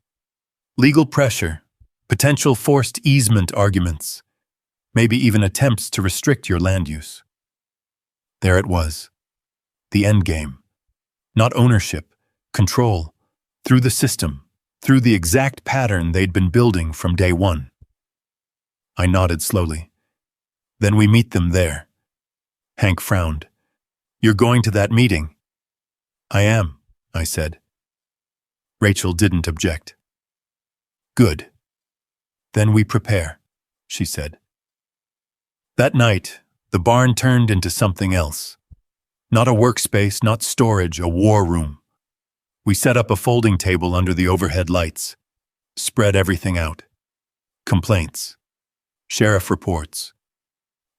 Legal pressure, potential forced easement arguments, maybe even attempts to restrict your land use. There it was. The end game. Not ownership, control, through the system, through the exact pattern they'd been building from day one. I nodded slowly. Then we meet them there. Hank frowned. You're going to that meeting? I am, I said. Rachel didn't object. Good. Then we prepare, she said. That night, the barn turned into something else. Not a workspace, not storage, a war room. We set up a folding table under the overhead lights, spread everything out. Complaints, sheriff reports,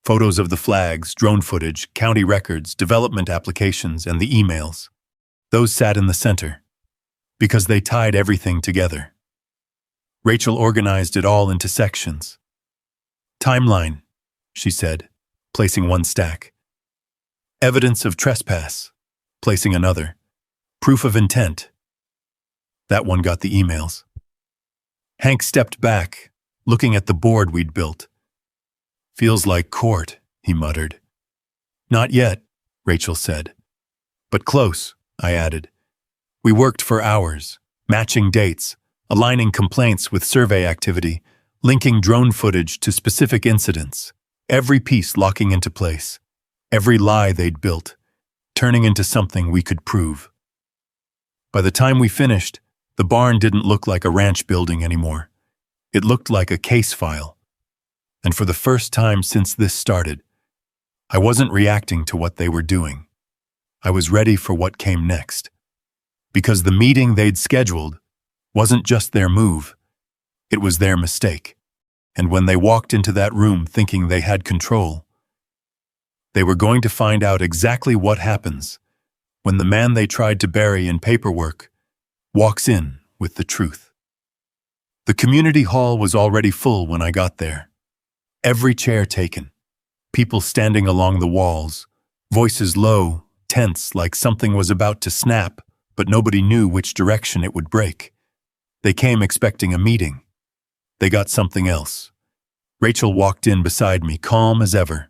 photos of the flags, drone footage, county records, development applications, and the emails. Those sat in the center, because they tied everything together. Rachel organized it all into sections. Timeline, she said, placing one stack. Evidence of trespass, placing another. Proof of intent. That one got the emails. Hank stepped back, looking at the board we'd built. Feels like court, he muttered. Not yet, Rachel said. But close, I added. We worked for hours, matching dates, aligning complaints with survey activity, linking drone footage to specific incidents, every piece locking into place, every lie they'd built, turning into something we could prove. By the time we finished, the barn didn't look like a ranch building anymore. It looked like a case file. And for the first time since this started, I wasn't reacting to what they were doing. I was ready for what came next. Because the meeting they'd scheduled wasn't just their move, it was their mistake. And when they walked into that room thinking they had control, they were going to find out exactly what happens when the man they tried to bury in paperwork walks in with the truth. The community hall was already full when I got there. Every chair taken, people standing along the walls, voices low, tense like something was about to snap, but nobody knew which direction it would break. They came expecting a meeting. They got something else. Rachel walked in beside me, calm as ever.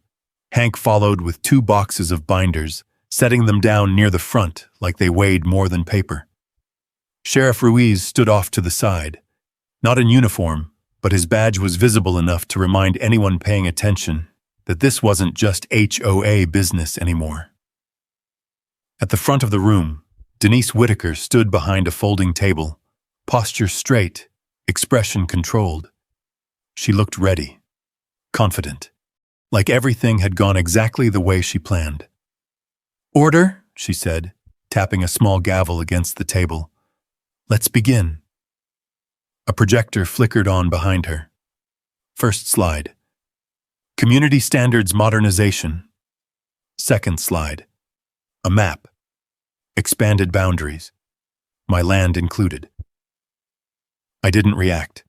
Hank followed with 2 boxes of binders, setting them down near the front like they weighed more than paper. Sheriff Ruiz stood off to the side. Not in uniform, but his badge was visible enough to remind anyone paying attention that this wasn't just HOA business anymore. At the front of the room, Denise Whitaker stood behind a folding table, posture straight, expression controlled. She looked ready, confident, like everything had gone exactly the way she planned. "Order," she said, tapping a small gavel against the table. "Let's begin." A projector flickered on behind her. First slide. Community Standards Modernization. Second slide. A map. Expanded boundaries. My land included. I didn't react.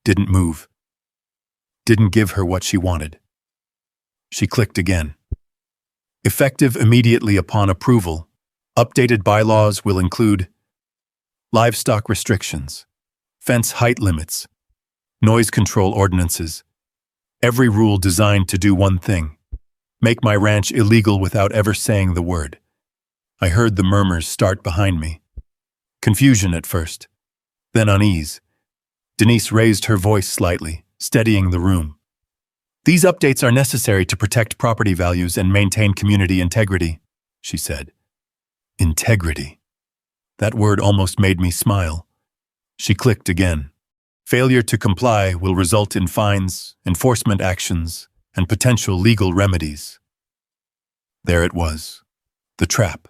Didn't move. Didn't give her what she wanted. She clicked again. Effective immediately upon approval, updated bylaws will include livestock restrictions, fence height limits, noise control ordinances, every rule designed to do one thing, make my ranch illegal without ever saying the word. I heard the murmurs start behind me. Confusion at first, then unease. Denise raised her voice slightly, steadying the room. "These updates are necessary to protect property values and maintain community integrity," she said. Integrity. That word almost made me smile. She clicked again. Failure to comply will result in fines, enforcement actions, and potential legal remedies. There it was. The trap.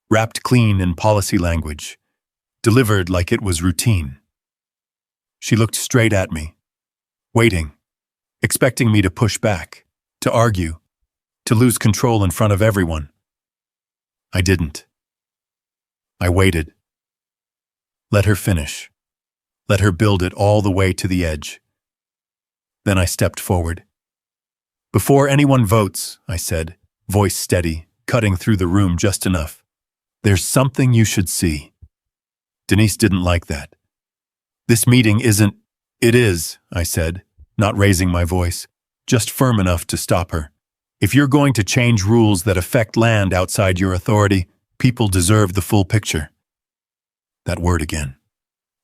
Wrapped clean in policy language. Delivered like it was routine. She looked straight at me, waiting, expecting me to push back, to argue, to lose control in front of everyone. I didn't. I waited. Let her finish. Let her build it all the way to the edge. Then I stepped forward. "Before anyone votes," I said, voice steady, cutting through the room just enough, "there's something you should see." Denise didn't like that. "This meeting isn't—" "It is," I said, not raising my voice, just firm enough to stop her. "If you're going to change rules that affect land outside your authority, people deserve the full picture." That word again.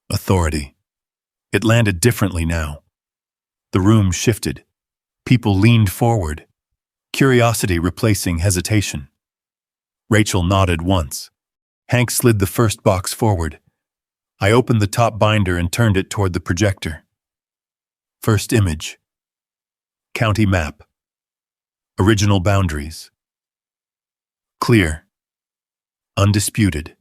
Authority. It landed differently now. The room shifted. People leaned forward. Curiosity replacing hesitation. Rachel nodded once. Hank slid the first box forward. I opened the top binder and turned it toward the projector. First image. County map. Original boundaries. Clear. Undisputed.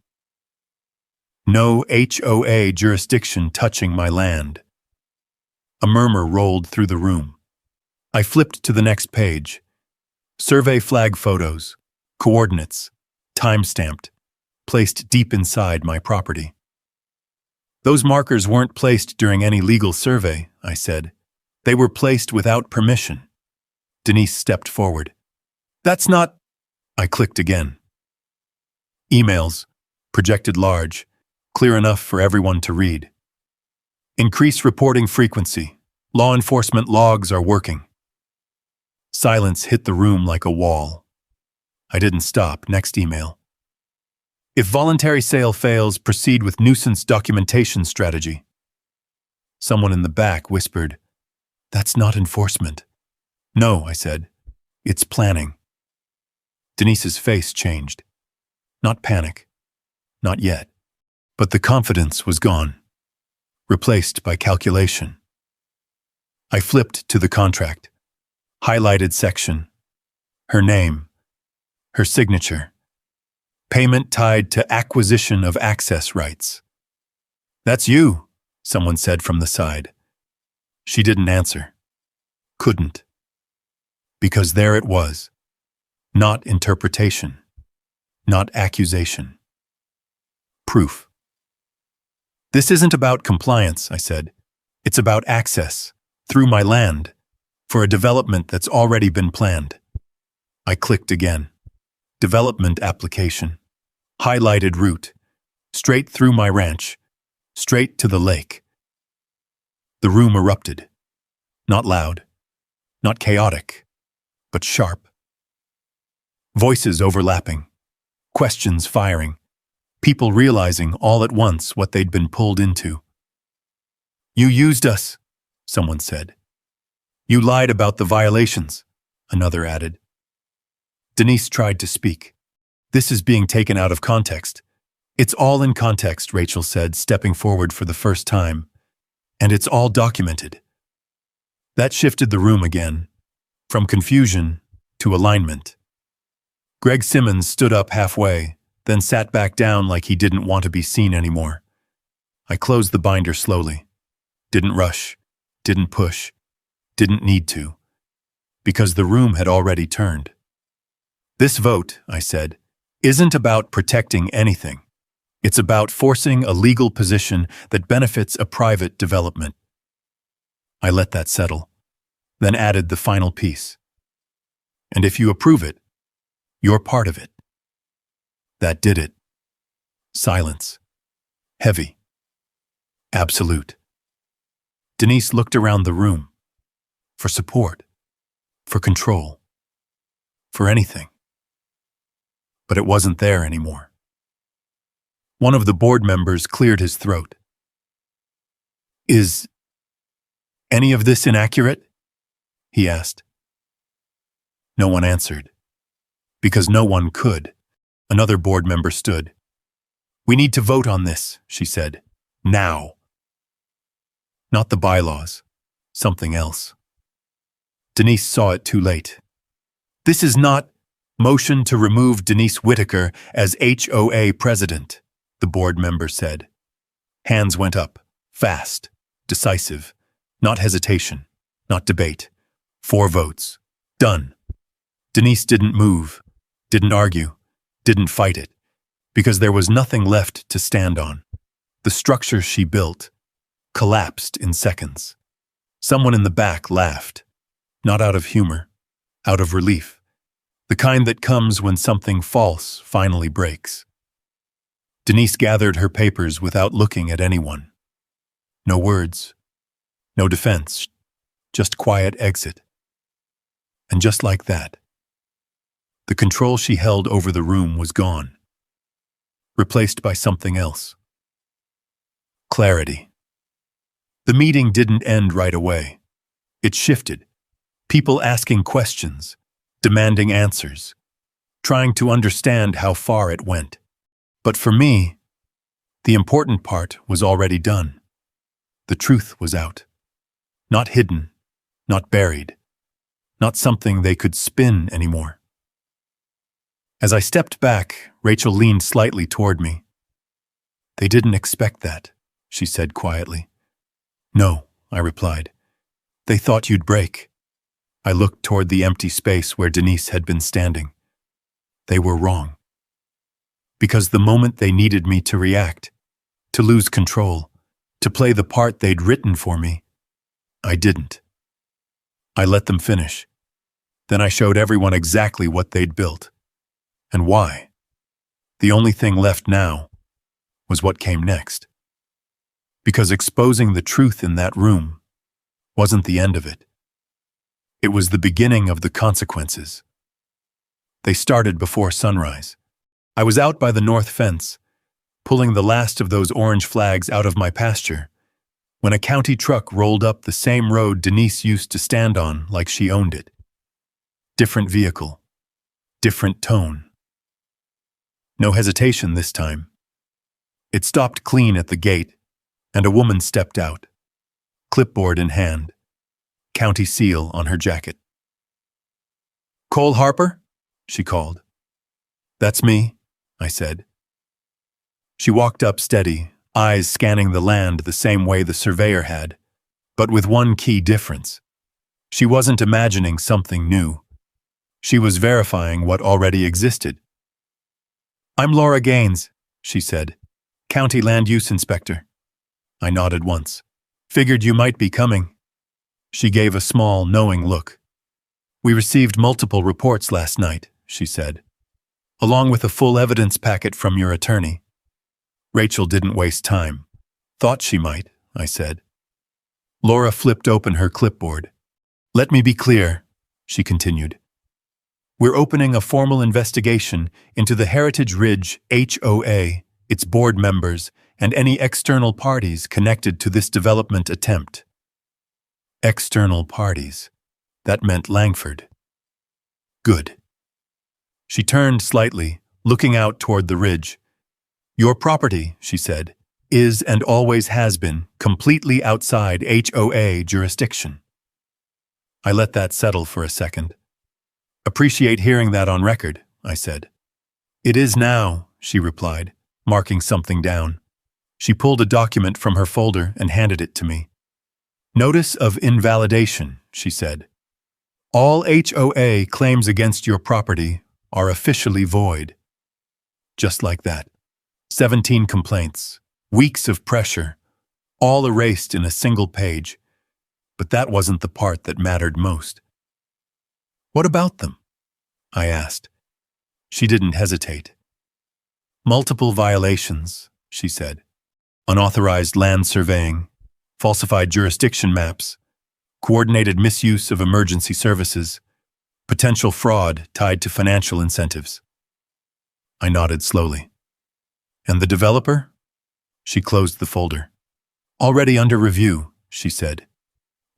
No HOA jurisdiction touching my land. A murmur rolled through the room. I flipped to the next page. Survey flag photos, coordinates, time-stamped, placed deep inside my property. "Those markers weren't placed during any legal survey," I said. "They were placed without permission." Denise stepped forward. "That's not—" I clicked again. Emails, projected large, clear enough for everyone to read. Increase reporting frequency. Law enforcement logs are working. Silence hit the room like a wall. I didn't stop. Next email. If voluntary sale fails, proceed with nuisance documentation strategy. Someone in the back whispered, "That's not enforcement." "No," I said. "It's planning." Denise's face changed. Not panic. Not yet. But the confidence was gone, replaced by calculation. I flipped to the contract. Highlighted section. Her name. Her signature. Payment tied to acquisition of access rights. "That's you," someone said from the side. She didn't answer. Couldn't. Because there it was. Not interpretation. Not accusation. Proof. "This isn't about compliance," I said. "It's about access, through my land, for a development that's already been planned." I clicked again. Development application. Highlighted route. Straight through my ranch. Straight to the lake. The room erupted. Not loud. Not chaotic. But sharp. Voices overlapping. Questions firing. People realizing all at once what they'd been pulled into. "You used us," someone said. "You lied about the violations," another added. Denise tried to speak. "This is being taken out of context." "It's all in context," Rachel said, stepping forward for the first time. "And it's all documented." That shifted the room again, from confusion to alignment. Greg Simmons stood up halfway, then sat back down like he didn't want to be seen anymore. I closed the binder slowly. Didn't rush, didn't push, didn't need to, because the room had already turned. "This vote," I said, "isn't about protecting anything. It's about forcing a legal position that benefits a private development." I let that settle, then added the final piece. "And if you approve it, you're part of it." That did it. Silence. Heavy. Absolute. Denise looked around the room. For support. For control. For anything. But it wasn't there anymore. One of the board members cleared his throat. "Is any of this inaccurate?" he asked. No one answered. Because no one could. Another board member stood. "We need to vote on this," she said. "Now." Not the bylaws. Something else. Denise saw it too late. "This is not motion to remove Denise Whitaker as HOA president," the board member said. Hands went up. Fast. Decisive. Not hesitation. Not debate. 4 votes. Done. Denise didn't move. Didn't argue. Didn't fight it, because there was nothing left to stand on. The structure she built collapsed in seconds. Someone in the back laughed, not out of humor, out of relief, the kind that comes when something false finally breaks. Denise gathered her papers without looking at anyone. No words, no defense, just quiet exit. And just like that, the control she held over the room was gone, replaced by something else. Clarity. The meeting didn't end right away. It shifted. People asking questions, demanding answers, trying to understand how far it went. But for me, the important part was already done. The truth was out. Not hidden, not buried, not something they could spin anymore. As I stepped back, Rachel leaned slightly toward me. "They didn't expect that," she said quietly. "No," I replied. "They thought you'd break." I looked toward the empty space where Denise had been standing. They were wrong. Because the moment they needed me to react, to lose control, to play the part they'd written for me, I didn't. I let them finish. Then I showed everyone exactly what they'd built. And why? The only thing left now was what came next. Because exposing the truth in that room wasn't the end of it. It was the beginning of the consequences. They started before sunrise. I was out by the north fence, pulling the last of those orange flags out of my pasture, when a county truck rolled up the same road Denise used to stand on like she owned it. Different vehicle, different tone. No hesitation this time. It stopped clean at the gate, and a woman stepped out, clipboard in hand, county seal on her jacket. "Cole Harper?" she called. "That's me," I said. She walked up steady, eyes scanning the land the same way the surveyor had, but with one key difference. She wasn't imagining something new. She was verifying what already existed. "I'm Laura Gaines," she said, "County Land Use Inspector." I nodded once. "Figured you might be coming." She gave a small, knowing look. "We received multiple reports last night," she said, "along with a full evidence packet from your attorney." Rachel didn't waste time. "Thought she might," I said. Laura flipped open her clipboard. "Let me be clear," she continued. "We're opening a formal investigation into the Heritage Ridge HOA, its board members, and any external parties connected to this development attempt." External parties. That meant Langford. Good. She turned slightly, looking out toward the ridge. "Your property," she said, "is and always has been completely outside HOA jurisdiction." I let that settle for a second. "Appreciate hearing that on record," I said. "It is now," she replied, marking something down. She pulled a document from her folder and handed it to me. "Notice of invalidation," she said. "All HOA claims against your property are officially void." Just like that. 17 complaints, weeks of pressure, all erased in a single page. But that wasn't the part that mattered most. "What about them?" I asked. She didn't hesitate. "Multiple violations," she said. "Unauthorized land surveying, falsified jurisdiction maps, coordinated misuse of emergency services, potential fraud tied to financial incentives." I nodded slowly. "And the developer?" She closed the folder. "Already under review," she said.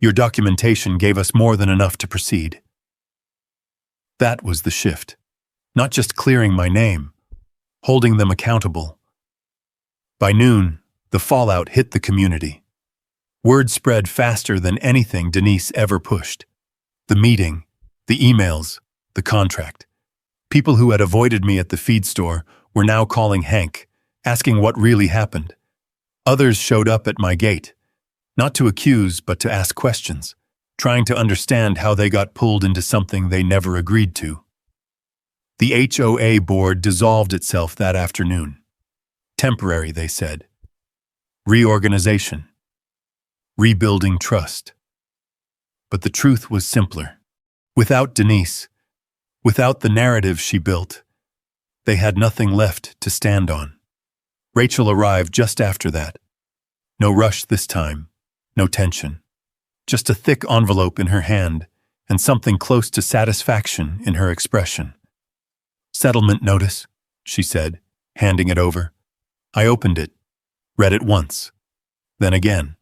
"Your documentation gave us more than enough to proceed." That was the shift. Not just clearing my name, holding them accountable. By noon, the fallout hit the community. Word spread faster than anything Denise ever pushed. The meeting, the emails, the contract. People who had avoided me at the feed store were now calling Hank, asking what really happened. Others showed up at my gate, not to accuse but to ask questions, trying to understand how they got pulled into something they never agreed to. The HOA board dissolved itself that afternoon. Temporary, they said. Reorganization. Rebuilding trust. But the truth was simpler. Without Denise, without the narrative she built, they had nothing left to stand on. Rachel arrived just after that. No rush this time, no tension. Just a thick envelope in her hand and something close to satisfaction in her expression. "Settlement notice," she said, handing it over. I opened it, read it once, then again.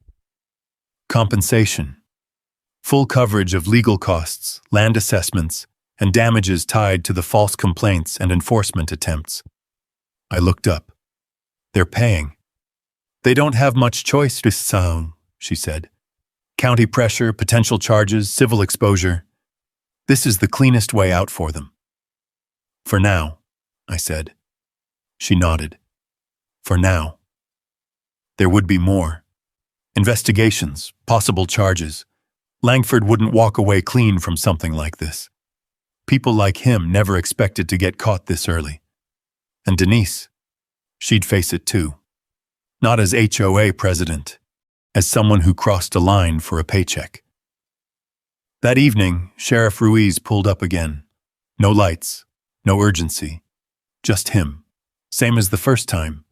Compensation. Full coverage of legal costs, land assessments, and damages tied to the false complaints and enforcement attempts. I looked up. "They're paying." "They don't have much choice this sound," she said. "County pressure, potential charges, civil exposure. This is the cleanest way out for them." "For now," I said. She nodded. "For now." There would be more. Investigations, possible charges. Langford wouldn't walk away clean from something like this. People like him never expected to get caught this early. And Denise, she'd face it too. Not as HOA president, as someone who crossed a line for a paycheck. That evening, Sheriff Ruiz pulled up again. No lights, no urgency. Just him. Same as the first time.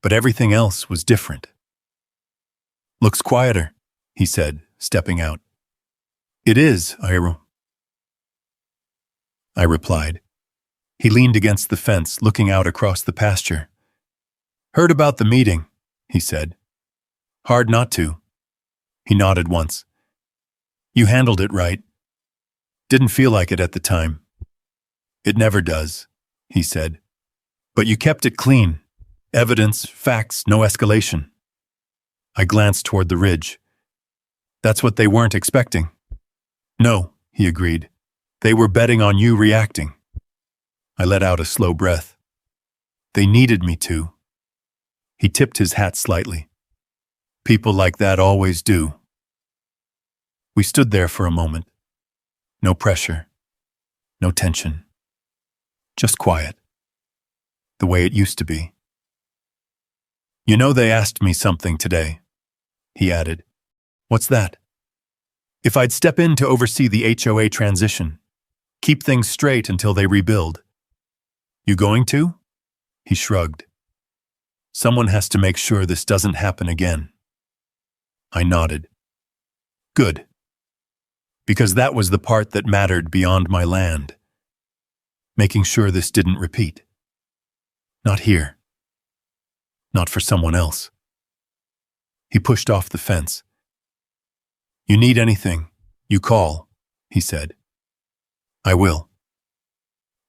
but everything else was different. "Looks quieter," he said, stepping out. "It is, I replied. He leaned against the fence, looking out across the pasture. "Heard about the meeting," he said. "Hard not to." He nodded once. "You handled it right." "Didn't feel like it at the time." "It never does," he said. "But you kept it clean. Evidence, facts, no escalation." I glanced toward the ridge. "That's what they weren't expecting." "No," he agreed. "They were betting on you reacting." I let out a slow breath. "They needed me to." He tipped his hat slightly. "People like that always do." We stood there for a moment. No pressure. No tension. Just quiet. The way it used to be. "You know, they asked me something today," he added. "What's that?" "If I'd step in to oversee the HOA transition. Keep things straight until they rebuild." "You going to?" He shrugged. "Someone has to make sure this doesn't happen again." I nodded. "Good." Because that was the part that mattered beyond my land. Making sure this didn't repeat. Not here. Not for someone else. He pushed off the fence. "You need anything, you call," he said. "I will."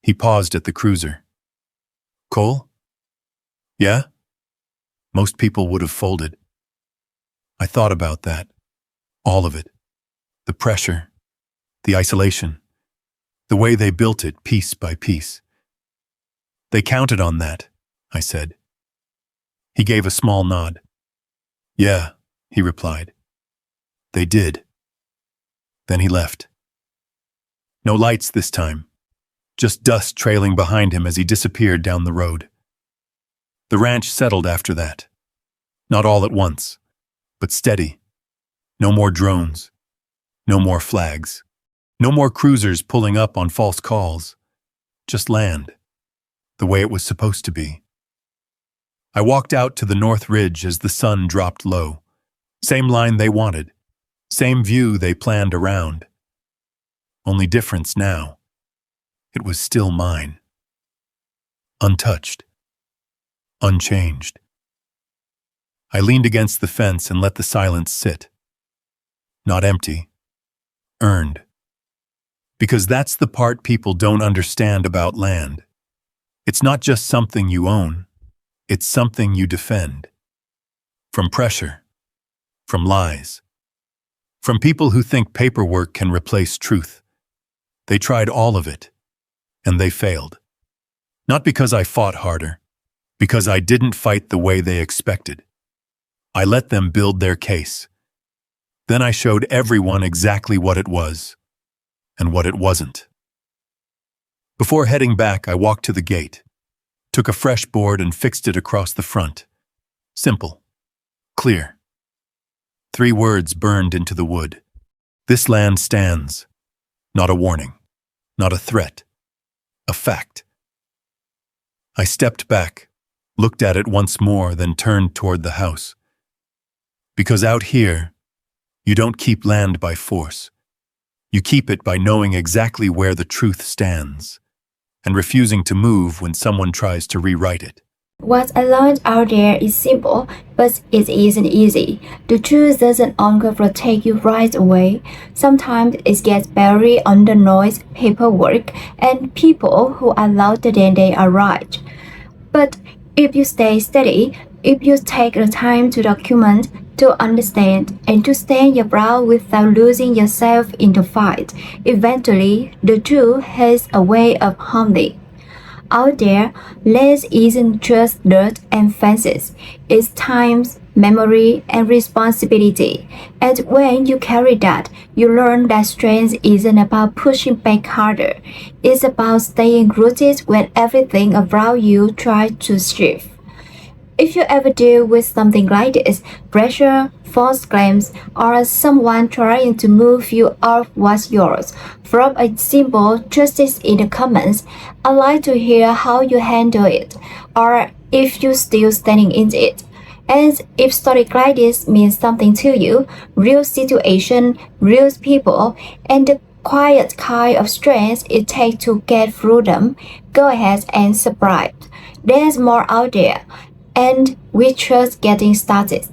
He paused at the cruiser. "Cole?" "Yeah?" Most people would have folded. I thought about that. All of it. The pressure. The isolation. The way they built it piece by piece. "They counted on that," I said. He gave a small nod. "Yeah," he replied. "They did." Then he left. No lights this time. Just dust trailing behind him as he disappeared down the road. The ranch settled after that. Not all at once, but steady. No more drones. No more flags. No more cruisers pulling up on false calls. Just land. The way it was supposed to be. I walked out to the north ridge as the sun dropped low. Same line they wanted. Same view they planned around. Only difference now. It was still mine. Untouched. Unchanged. I leaned against the fence and let the silence sit. Not empty. Earned. Because that's the part people don't understand about land. It's not just something you own. It's something you defend. From pressure. From lies. From people who think paperwork can replace truth. They tried all of it. And they failed. Not because I fought harder. Because I didn't fight the way they expected. I let them build their case. Then I showed everyone exactly what it was. And what it wasn't. Before heading back, I walked to the gate. Took a fresh board and fixed it across the front. Simple. Clear. 3 words burned into the wood. This land stands. Not a warning. Not a threat. A fact. I stepped back, looked at it once more, then turned toward the house. Because out here, you don't keep land by force. You keep it by knowing exactly where the truth stands, and refusing to move when someone tries to rewrite it. What's allowed out there is simple, but it isn't easy. The truth doesn't always protect you right away. Sometimes it gets buried under noise, paperwork, and people who are louder than they are right. But if you stay steady, if you take the time to document, to understand, and to stand your ground without losing yourself in the fight, eventually the truth has a way of humbling. Out there, land isn't just dirt and fences. It's time, memory, and responsibility. And when you carry that, you learn that strength isn't about pushing back harder. It's about staying rooted when everything around you tries to shift. If you ever deal with something like this, pressure, false claims, or someone trying to move you off what's yours, drop a simple justice in the comments. I'd like to hear how you handle it. Or if you're still standing in it. And if stories like this means something to you, real situation, real people, and the quiet kind of strength it takes to get through them, go ahead and subscribe. There's more out there, and we're just getting started.